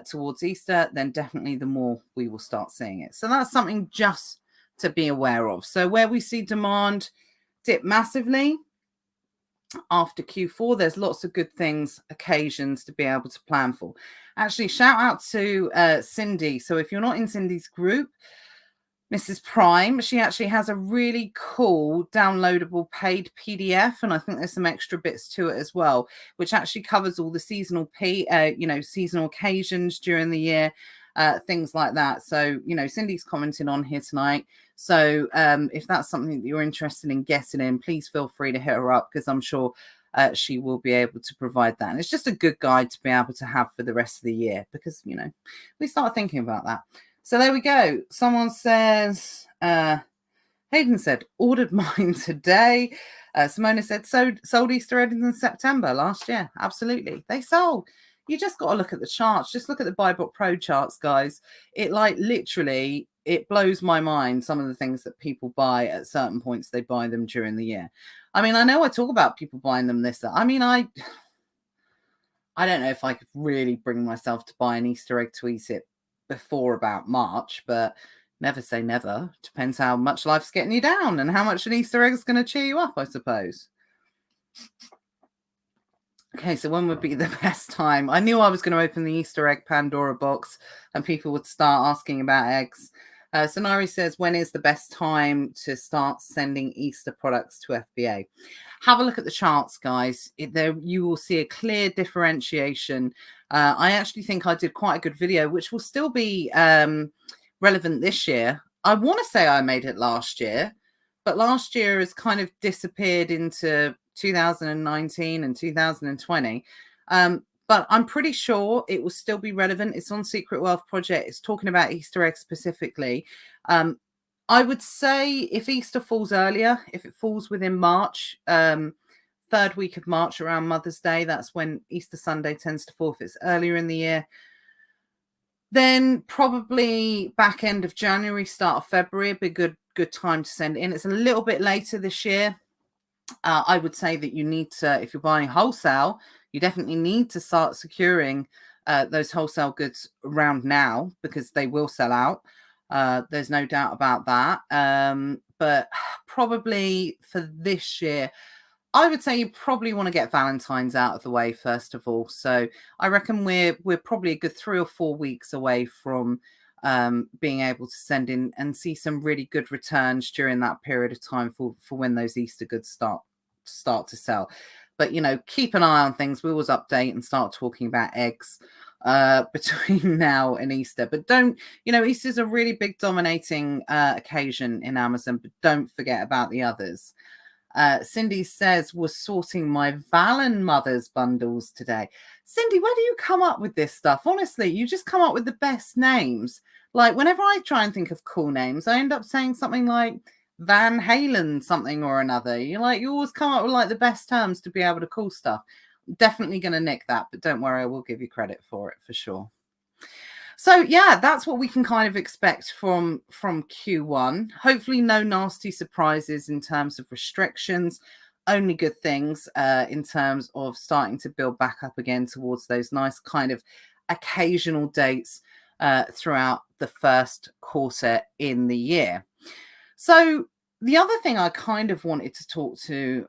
towards Easter, then definitely the more we will start seeing it. So that's something just to be aware of. So where we see demand dip massively after Q4, there's lots of good things, occasions to be able to plan for. Actually, shout out to Cindy. So if you're not in Cindy's group, Mrs. Prime, she actually has a really cool downloadable paid PDF, and I think there's some extra bits to it as well, which actually covers all the seasonal seasonal occasions during the year, things like that. So, Cindy's commenting on here tonight. So if that's something that you're interested in getting in, please feel free to hit her up, because I'm sure she will be able to provide that. And it's just a good guide to be able to have for the rest of the year, because, we start thinking about that. So there we go. Someone says, Hayden said, ordered mine today. Simona said, sold Easter eggs in September last year. Absolutely. They sold. You just got to look at the charts. Just look at the BuyBot Pro charts, guys. It literally, it blows my mind, some of the things that people buy at certain points. They buy them during the year. I mean, I know I talk about people buying them this. I mean, I don't know if I could really bring myself to buy an Easter egg to eat it before about March, but never say never. Depends how much life's getting you down and how much an Easter egg is going to cheer you up, I suppose. Okay, so when would be the best time? I knew I was going to open the Easter egg Pandora box and people would start asking about eggs. Sonari says, when is the best time to start sending Easter products to FBA? Have a look at the charts, guys. There you will see a clear differentiation. I actually think I did quite a good video, which will still be relevant this year. I want to say I made it last year, but last year has kind of disappeared into 2019 and 2020. But I'm pretty sure it will still be relevant. It's on Secret Wealth Project. It's talking about Easter eggs specifically. I would say if Easter falls earlier, if it falls within March, third week of March around Mother's Day, that's when Easter Sunday tends to fall. If it's earlier in the year, then probably back end of January, start of February, be a good time to send in. It's a little bit later this year. I would say that you need to, if you're buying wholesale, you definitely need to start securing those wholesale goods around now, because they will sell out. There's no doubt about that. But probably for this year, I would say you probably want to get Valentine's out of the way first of all. So I reckon we're probably a good 3 or 4 weeks away from being able to send in and see some really good returns during that period of time for when those Easter goods start to sell. But keep an eye on things. We always update and start talking about eggs between now and Easter. But don't, Easter's a really big dominating occasion in Amazon, but don't forget about the others. Cindy says, we're sorting my Valen Mothers bundles today. Cindy, where do you come up with this stuff? Honestly, you just come up with the best names. Like, whenever I try and think of cool names, I end up saying something like Van Halen something or another. You always come up with like the best terms to be able to call stuff. I'm definitely going to nick that, but don't worry, I will give you credit for it for sure. So yeah, that's what we can kind of expect from Q1. Hopefully no nasty surprises in terms of restrictions, only good things in terms of starting to build back up again towards those nice kind of occasional dates throughout the first quarter in the year. So the other thing I kind of wanted to talk to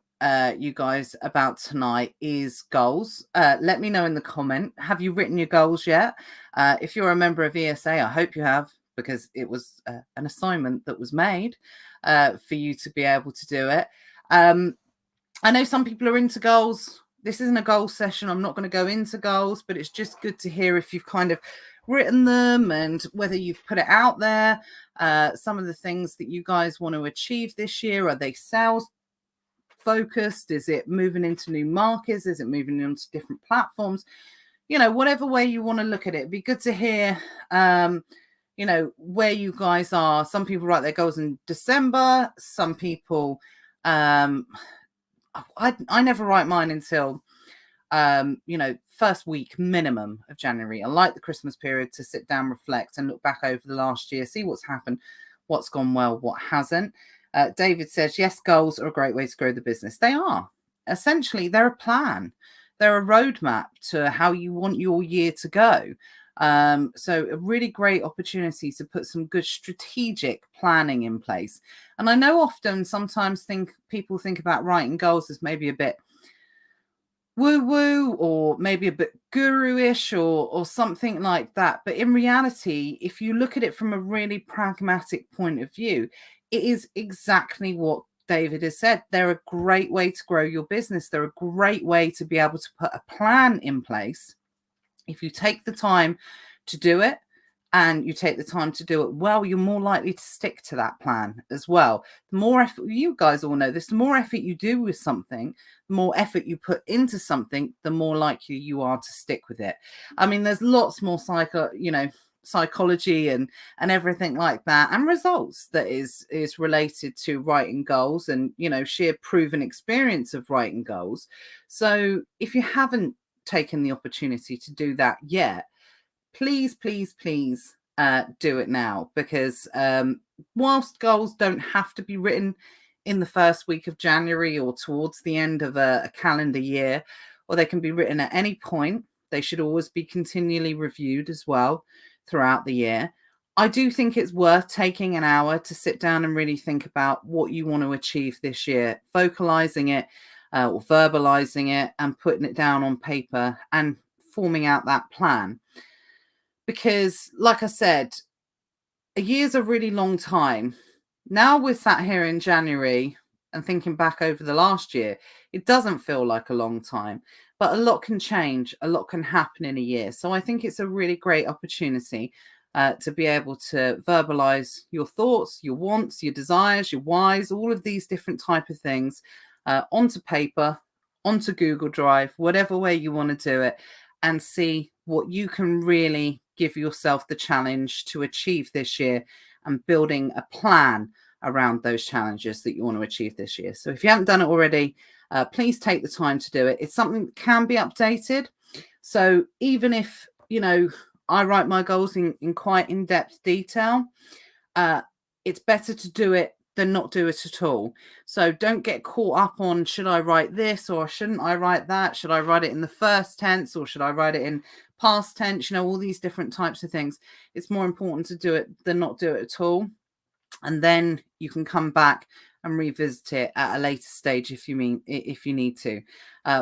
you guys about tonight is goals. Let me know in the comment. Have you written your goals yet? If you're a member of ESA, I hope you have, because it was an assignment that was made for you to be able to do it. I know some people are into goals. This isn't a goal session. I'm not going to go into goals, but it's just good to hear if you've kind of written them and whether you've put it out there. Some of the things that you guys want to achieve this year, are they sales focused? Is it moving into new markets? Is it moving into different platforms? Whatever way you want to look at it, it'd be good to hear where you guys are. Some people write their goals in December. Some people I never write mine until first week minimum of January. I like the Christmas period to sit down, reflect, and look back over the last year, see what's happened, what's gone well, what hasn't. David says, yes, goals are a great way to grow the business. They are. Essentially, they're a plan. They're a roadmap to how you want your year to go. So a really great opportunity to put some good strategic planning in place. And I know sometimes people think about writing goals as maybe a bit woo-woo or maybe a bit guru-ish or something like that. But in reality, if you look at it from a really pragmatic point of view, it is exactly what David has said. They're a great way to grow your business. They're a great way to be able to put a plan in place. If you take the time to do it and you take the time to do it well, you're more likely to stick to that plan as well. The more effort, you guys all know this, the more effort you do with something, the more effort you put into something, the more likely you are to stick with it. I mean, there's lots more psychology and everything like that, and results that is related to writing goals and sheer proven experience of writing goals. So if you haven't taken the opportunity to do that yet, please do it now, because whilst goals don't have to be written in the first week of January or towards the end of a calendar year, or they can be written at any point, they should always be continually reviewed as well throughout the year. I do think it's worth taking an hour to sit down and really think about what you want to achieve this year, vocalizing it or verbalizing it and putting it down on paper and forming out that plan. Because like I said, a year's a really long time. Now we're sat here in January and thinking back over the last year, it doesn't feel like a long time, but a lot can change, a lot can happen in a year. So I think it's a really great opportunity to be able to verbalize your thoughts, your wants, your desires, your whys, all of these different type of things onto paper, onto Google Drive, whatever way you want to do it, and see what you can really give yourself the challenge to achieve this year, and building a plan around those challenges that you want to achieve this year. So if you haven't done it already, please take the time to do it. It's something that can be updated. So even if, I write my goals in quite in-depth detail, it's better to do it than not do it at all. So don't get caught up on, should I write this or shouldn't I write that? Should I write it in the first tense or should I write it in past tense? All these different types of things. It's more important to do it than not do it at all. And then you can come back and revisit it at a later stage if you need to.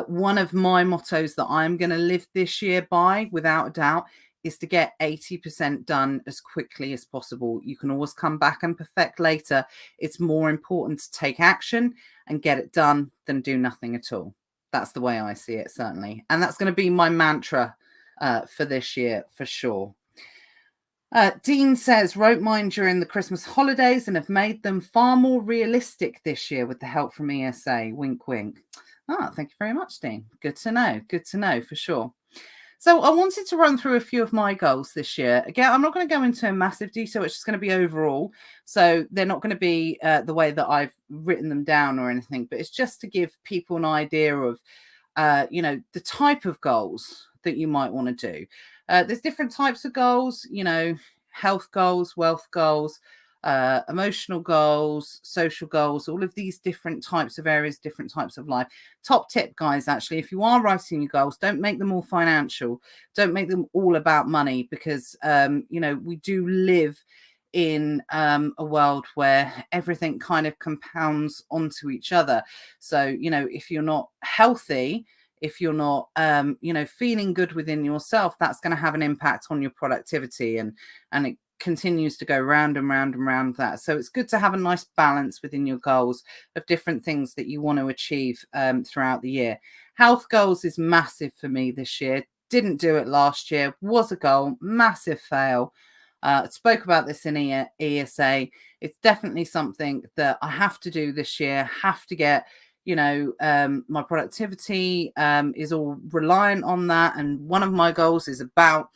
One of my mottos that I'm going to live this year by, without a doubt, is to get 80% done as quickly as possible. You can always come back and perfect later. It's more important to take action and get it done than do nothing at all. That's the way I see it, certainly. And that's going to be my mantra for this year, for sure. Dean says, wrote mine during the Christmas holidays and have made them far more realistic this year with the help from ESA. Wink, wink. Thank you very much, Dean. Good to know. Good to know, for sure. So I wanted to run through a few of my goals this year. Again, I'm not going to go into massive detail. It's just going to be overall. So they're not going to be the way that I've written them down or anything, but it's just to give people an idea of, the type of goals that you might want to do. There's different types of goals, health goals, wealth goals, emotional goals, social goals, all of these different types of areas, different types of life. Top tip, guys, actually, if you are writing your goals, don't make them all financial. Don't make them all about money, because, we do live in a world where everything kind of compounds onto each other. So, if you're not healthy, if you're not, feeling good within yourself, that's going to have an impact on your productivity, and it continues to go round and round and round that. So it's good to have a nice balance within your goals of different things that you want to achieve throughout the year. Health goals is massive for me this year. Didn't do it last year. Was a goal, massive fail. Spoke about this in ESA. It's definitely something that I have to do this year. Have to get, my productivity is all reliant on that. And one of my goals is about,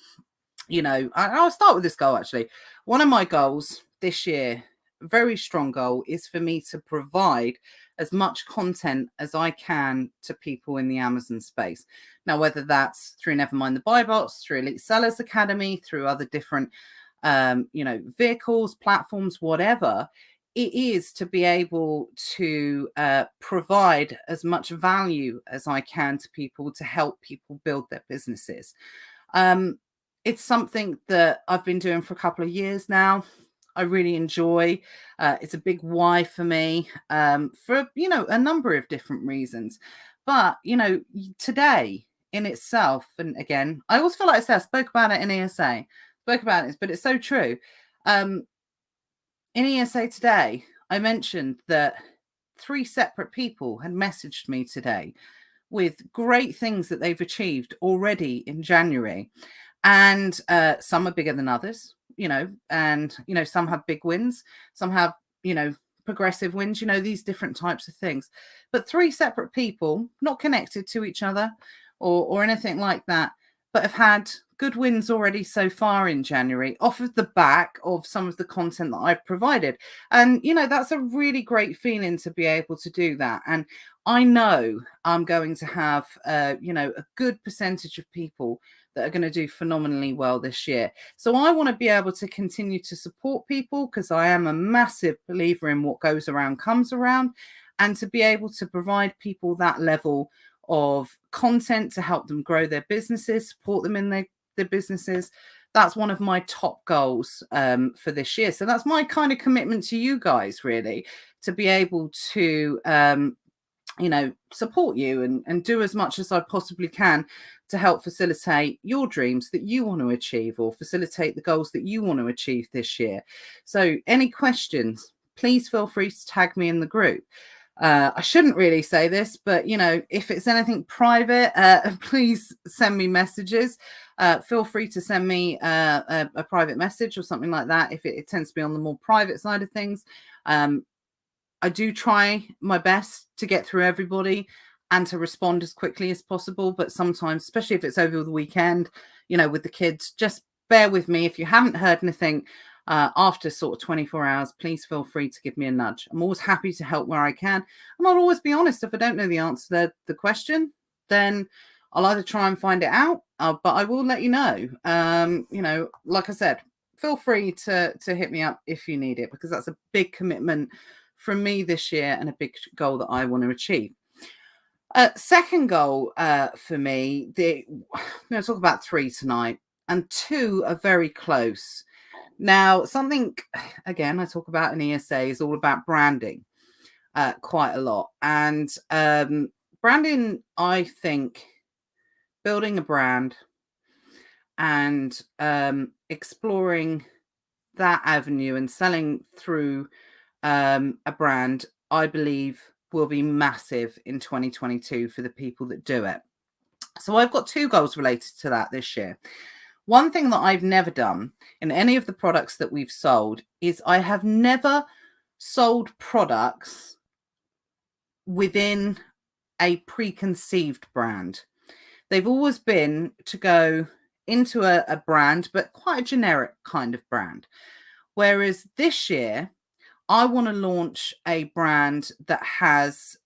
I'll start with this goal actually. One of my goals this year, very strong goal, is for me to provide as much content as I can to people in the Amazon space. Now, whether that's through Nevermind the Buy Box, through Elite Sellers Academy, through other different, vehicles, platforms, whatever, it is to be able to provide as much value as I can to people to help people build their businesses. It's something that I've been doing for a couple of years now. I really enjoy. It's a big why for me, for, a number of different reasons. But, today in itself, and again, I always feel like I spoke about it in ESA, spoke about this, but it's so true. In ESA today, I mentioned that 3 separate people had messaged me today with great things that they've achieved already in January. And some are bigger than others, and, some have big wins, some have, progressive wins, these different types of things. But 3 separate people, not connected to each other or anything like that, but have had good wins already so far in January off of the back of some of the content that I've provided. And, that's a really great feeling to be able to do that. And I know I'm going to have, a good percentage of people that are going to do phenomenally well this year. So I want to be able to continue to support people, because I am a massive believer in what goes around comes around, and to be able to provide people that level of content to help them grow their businesses, support them in their businesses. That's one of my top goals for this year. So that's my kind of commitment to you guys, really, to be able to support you and do as much as I possibly can to help facilitate your dreams that you want to achieve, or facilitate the goals that you want to achieve this year. So any questions, please feel free to tag me in the group. I shouldn't really say this, but, if it's anything private, please send me messages. Feel free to send me a private message or something like that if it tends to be on the more private side of things. I do try my best to get through everybody. and to respond as quickly as possible. But sometimes, especially if it's over the weekend, with the kids, just bear with me. If you haven't heard anything after sort of 24 hours, please feel free to give me a nudge. I'm always happy to help where I can. And I'll always be honest. If I don't know the answer to the question, then I'll either try and find it out, but I will let you know. Like I said, feel free to hit me up if you need it, because that's a big commitment from me this year and a big goal that I want to achieve. Second goal for me, I'm going to talk about 3 tonight, and 2 are very close. Now, something, again, I talk about in ESA is all about branding quite a lot. And branding, I think, building a brand and exploring that avenue and selling through a brand, I believe will be massive in 2022 for the people that do it. So I've got 2 goals related to that this year. One thing that I've never done in any of the products that we've sold is I have never sold products within a preconceived brand. They've always been to go into a brand, but quite a generic kind of brand. Whereas this year, I want to launch a brand that has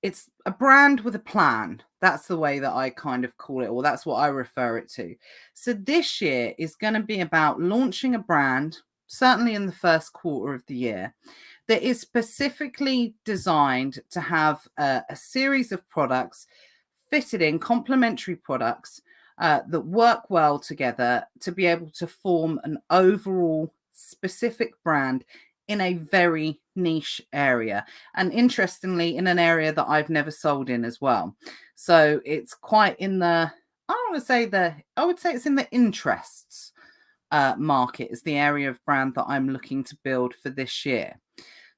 it's a brand with a plan. That's the way that I kind of call it, or that's what I refer it to. So this year is going to be about launching a brand, certainly in the first quarter of the year, that is specifically designed to have a series of products fitted in, complementary products that work well together to be able to form an overall specific brand in a very niche area, and interestingly in an area that I've never sold in as well. So it's quite in the, I would say it's in the interests market is the area of brand that I'm looking to build for this year.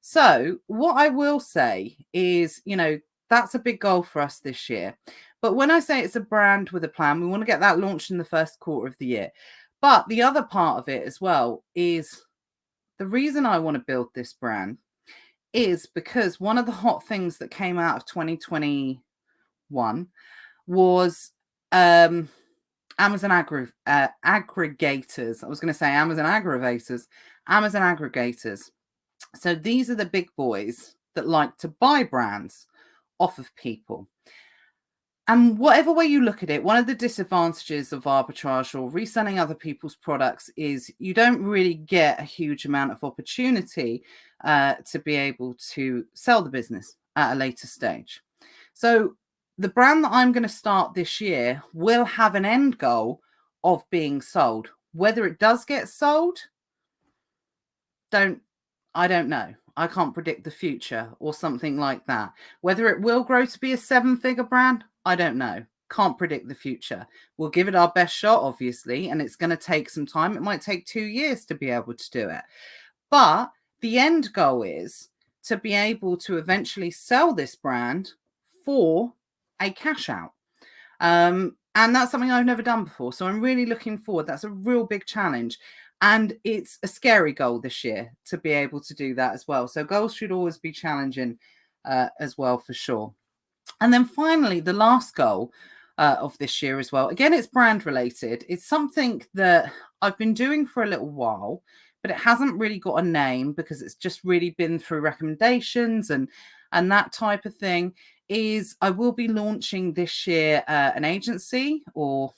So what I will say is, that's a big goal for us this year. But when I say it's a brand with a plan, we want to get that launched in the first quarter of the year. But the other part of it as well is the reason I want to build this brand is because one of the hot things that came out of 2021 was Amazon aggregators. I was going to say Amazon aggravators, Amazon aggregators. So these are the big boys that like to buy brands off of people. And whatever way you look at it, one of the disadvantages of arbitrage or reselling other people's products is you don't really get a huge amount of opportunity to be able to sell the business at a later stage. So the brand that I'm going to start this year will have an end goal of being sold. Whether it does get sold, I don't know. I can't predict the future or something like that. Whether it will grow to be a 7-figure brand, I don't know. Can't predict the future. We'll give it our best shot, obviously, and it's going to take some time. It might take 2 years to be able to do it. But the end goal is to be able to eventually sell this brand for a cash out. And that's something I've never done before. So I'm really looking forward. That's a real big challenge. And it's a scary goal this year to be able to do that as well. So goals should always be challenging as well, for sure. And then finally, the last goal of this year as well. Again, it's brand related. It's something that I've been doing for a little while, but it hasn't really got a name because it's just really been through recommendations and that type of thing. Is I will be launching this year an agency, or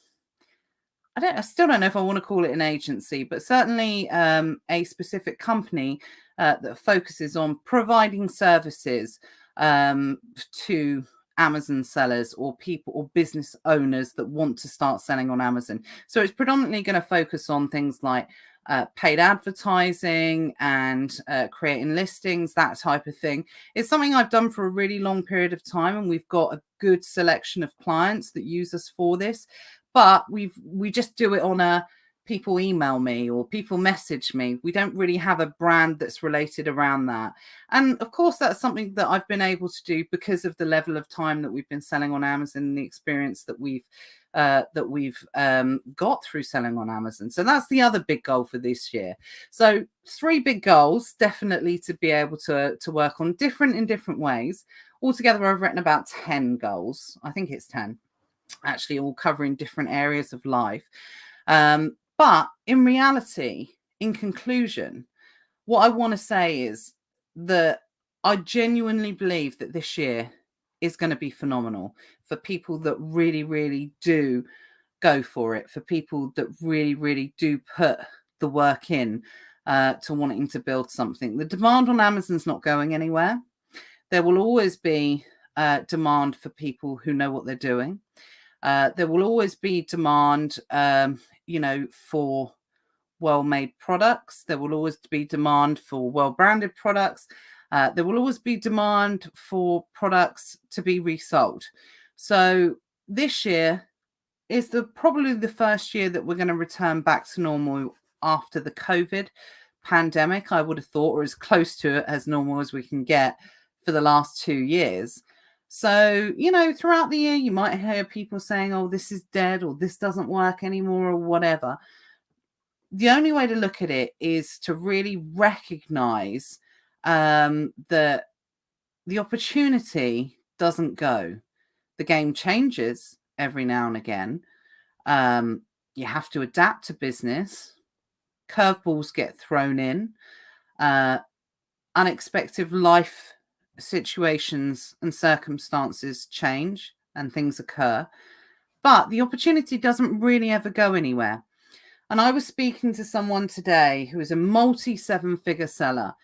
I still don't know if I want to call it an agency, but certainly a specific company that focuses on providing services to Amazon sellers or people or business owners that want to start selling on Amazon. So it's predominantly going to focus on things like paid advertising and creating listings, that type of thing. It's something I've done for a really long period of time, and we've got a good selection of clients that use us for this. But we just do it on a people email me or people message me. We don't really have a brand that's related around that. And of course, that's something that I've been able to do because of the level of time that we've been selling on Amazon and the experience that we've got through selling on Amazon. So that's the other big goal for this year. So 3 big goals, definitely to be able to work on in different ways. Altogether, I've written about 10 goals. I think it's 10, actually, all covering different areas of life. But in reality, in conclusion, what I want to say is that I genuinely believe that this year is going to be phenomenal for people that really, really do go for it, for people that really, really do put the work in to wanting to build something. The demand on Amazon's not going anywhere. There will always be demand for people who know what they're doing. There will always be demand, for well-made products. There will always be demand for well-branded products. There will always be demand for products to be resold. So this year is probably the first year that we're going to return back to normal after the COVID pandemic, I would have thought, or as close to it as normal as we can get for the last 2 years. So, throughout the year, you might hear people saying, oh, this is dead, or this doesn't work anymore, or whatever. The only way to look at it is to really recognize that the opportunity doesn't go. The game changes every now and again. You have to adapt to business. Curveballs get thrown in. Unexpected life situations and circumstances change and things occur. But the opportunity doesn't really ever go anywhere. And I was speaking to someone today who is a multi-7-figure seller,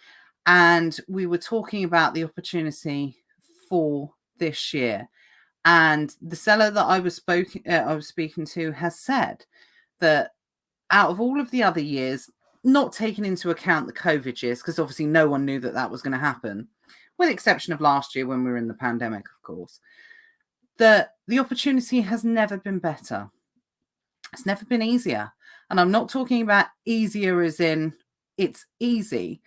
and we were talking about the opportunity for this year. And the seller that I was speaking to has said that out of all of the other years, not taking into account the COVID years, because obviously no one knew that was going to happen, with the exception of last year when we were in the pandemic, of course, that the opportunity has never been better. It's never been easier. And I'm not talking about easier as in it's easy,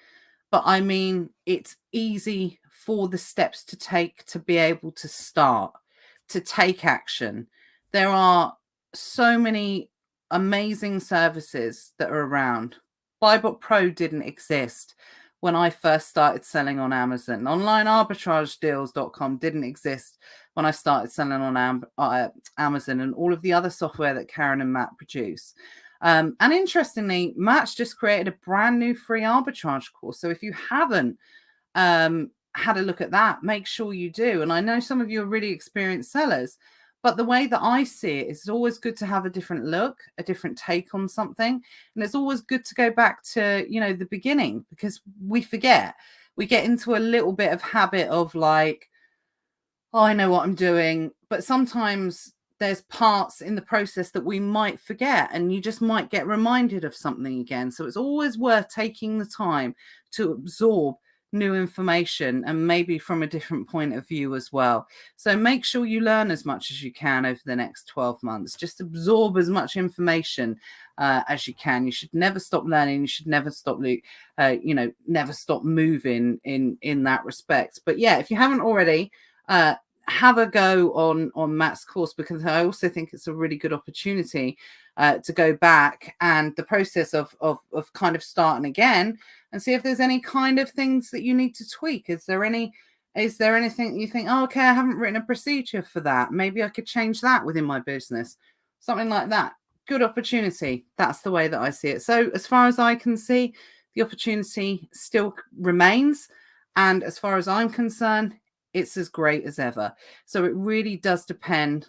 but I mean it's easy for the steps to take to be able to start, to take action. There are so many amazing services that are around. Buybot Pro didn't exist when I first started selling on Amazon. OnlineArbitrageDeals.com didn't exist when I started selling on Amazon, and all of the other software that Karen and Matt produce. And interestingly, Matt's just created a brand new free arbitrage course. So if you haven't had a look at that, make sure you do. And I know some of you are really experienced sellers, but the way that I see it is it's always good to have a different look, a different take on something. And it's always good to go back to, the beginning, because we forget. We get into a little bit of habit of like, oh, I know what I'm doing. But sometimes there's parts in the process that we might forget, and you just might get reminded of something again. So it's always worth taking the time to absorb new information, and maybe from a different point of view as well. So make sure you learn as much as you can over the next 12 months. Just absorb as much information as you can. You should never stop learning. You should never stop, never stop moving in that respect. But yeah, if you haven't already, have a go on Matt's course, because I also think it's a really good opportunity to go back and the process of kind of starting again and see if there's any kind of things that you need to tweak. Is there anything that you think, oh, okay, I haven't written a procedure for that. Maybe I could change that within my business. Something like that. Good opportunity. That's the way that I see it. So as far as I can see, the opportunity still remains. And as far as I'm concerned, it's as great as ever. So it really does depend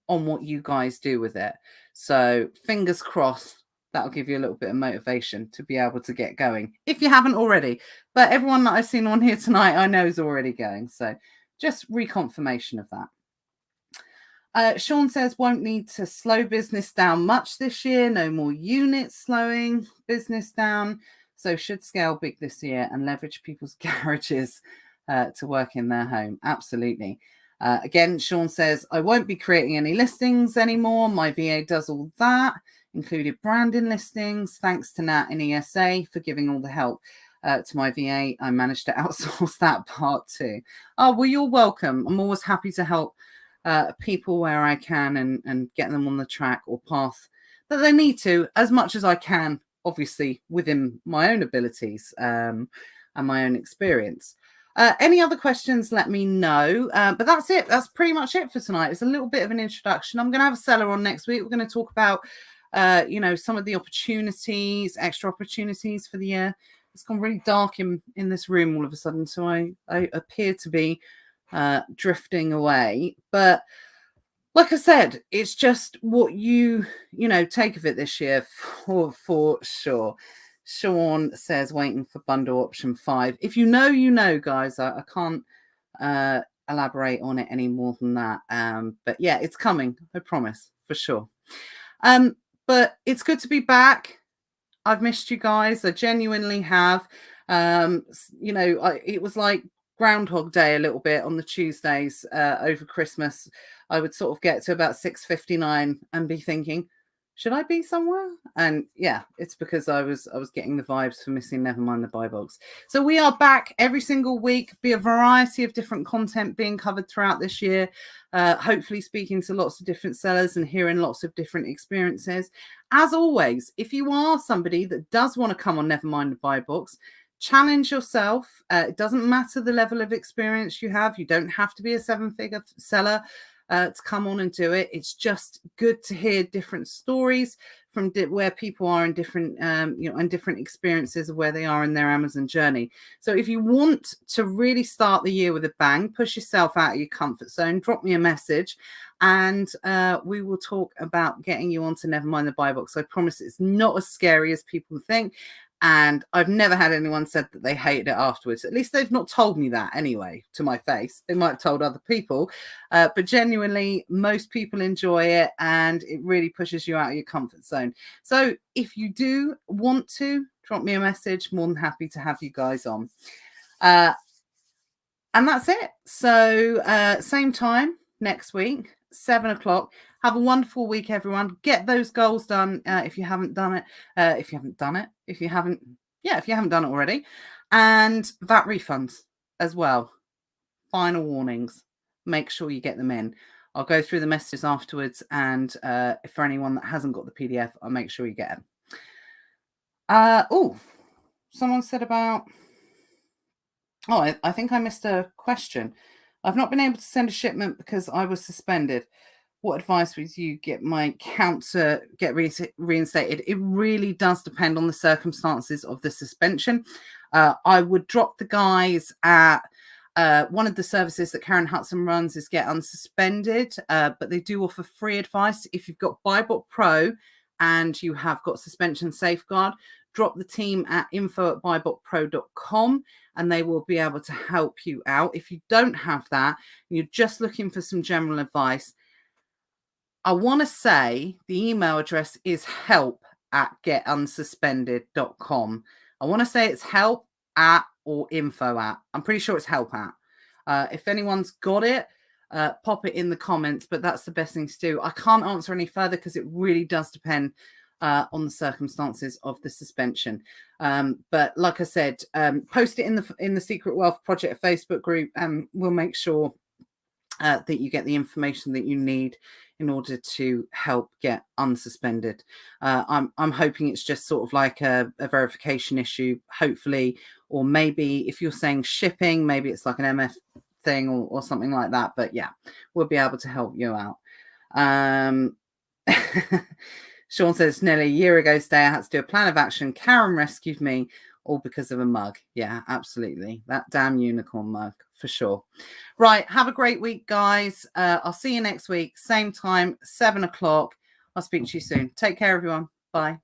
on what you guys do with it. So fingers crossed, that'll give you a little bit of motivation to be able to get going, if you haven't already. But everyone that I've seen on here tonight, I know is already going. So just reconfirmation of that. Sean says, won't need to slow business down much this year. No more units slowing business down. So should scale big this year and leverage people's garages to work in their home. Absolutely. Again, Sean says, I won't be creating any listings anymore. My VA does all that. included branding listings. Thanks to Nat in ESA for giving all the help to my VA. I managed to outsource that part too. Oh, well, you're welcome. I'm always happy to help people where I can and get them on the track or path that they need to, as much as I can, obviously within my own abilities and my own experience. Any other questions, let me know. But that's it. That's pretty much it for tonight. It's a little bit of an introduction. I'm going to have a seller on next week. We're going to talk about, some of the opportunities, extra opportunities for the year. It's gone really dark in this room all of a sudden. So I appear to be drifting away. But like I said, it's just what you take of it this year for sure. Sean says waiting for bundle option 5. If you know, guys. I can't elaborate on it any more than that. But yeah, it's coming. I promise, for sure. But it's good to be back. I've missed you guys. I genuinely have. It was like Groundhog Day a little bit on the Tuesdays over Christmas. I would sort of get to about 6:59 and be thinking, should I be somewhere? And yeah, it's because I was getting the vibes for missing Nevermind the Buy Box. So we are back every single week. Be a variety of different content being covered throughout this year. Hopefully speaking to lots of different sellers and hearing lots of different experiences. As always, if you are somebody that does want to come on Nevermind the Buy Box, challenge yourself. It doesn't matter the level of experience you have. You don't have to be a 7-figure seller to come on and do it. It's just good to hear different stories from where people are in different, and different experiences of where they are in their Amazon journey. So if you want to really start the year with a bang, push yourself out of your comfort zone, drop me a message, and we will talk about getting you onto Nevermind the Buy Box. I promise it's not as scary as people think. And I've never had anyone said that they hated it afterwards. At least they've not told me that anyway, to my face. They might have told other people. But genuinely, most people enjoy it and it really pushes you out of your comfort zone. So if you do want to, drop me a message. More than happy to have you guys on. And that's it. So same time next week, 7 o'clock. Have a wonderful week, everyone. Get those goals done if you haven't done it. If you haven't done it already. And VAT refunds as well. Final warnings. Make sure you get them in. I'll go through the messages afterwards. And for anyone that hasn't got the PDF, I'll make sure you get them. Someone said about... Oh, I think I missed a question. I've not been able to send a shipment because I was suspended. What advice would you get my account to get reinstated? It really does depend on the circumstances of the suspension. I would drop the guys at one of the services that Karen Hudson runs is Get Unsuspended, but they do offer free advice. If you've got BuyBot Pro and you have got suspension safeguard, drop the team at info@buybotpro.com and they will be able to help you out. If you don't have that, and you're just looking for some general advice, I want to say the email address is help@getunsuspended.com. I want to say it's help@ or info@. I'm pretty sure it's help@. If anyone's got it, pop it in the comments, but that's the best thing to do. I can't answer any further because it really does depend on the circumstances of the suspension. But like I said, post it in the Secret Wealth Project Facebook group and we'll make sure that you get the information that you need in order to help get unsuspended. I'm hoping it's just sort of like a verification issue, hopefully, or maybe if you're saying shipping, maybe it's like an MF thing or something like that. But yeah, we'll be able to help you out. Sean says, nearly a year ago today, I had to do a plan of action. Karen rescued me, all because of a mug. Yeah, absolutely. That damn unicorn mug, for sure. Right. Have a great week, guys. I'll see you next week. Same time, 7 o'clock. I'll speak to you soon. Take care, everyone. Bye.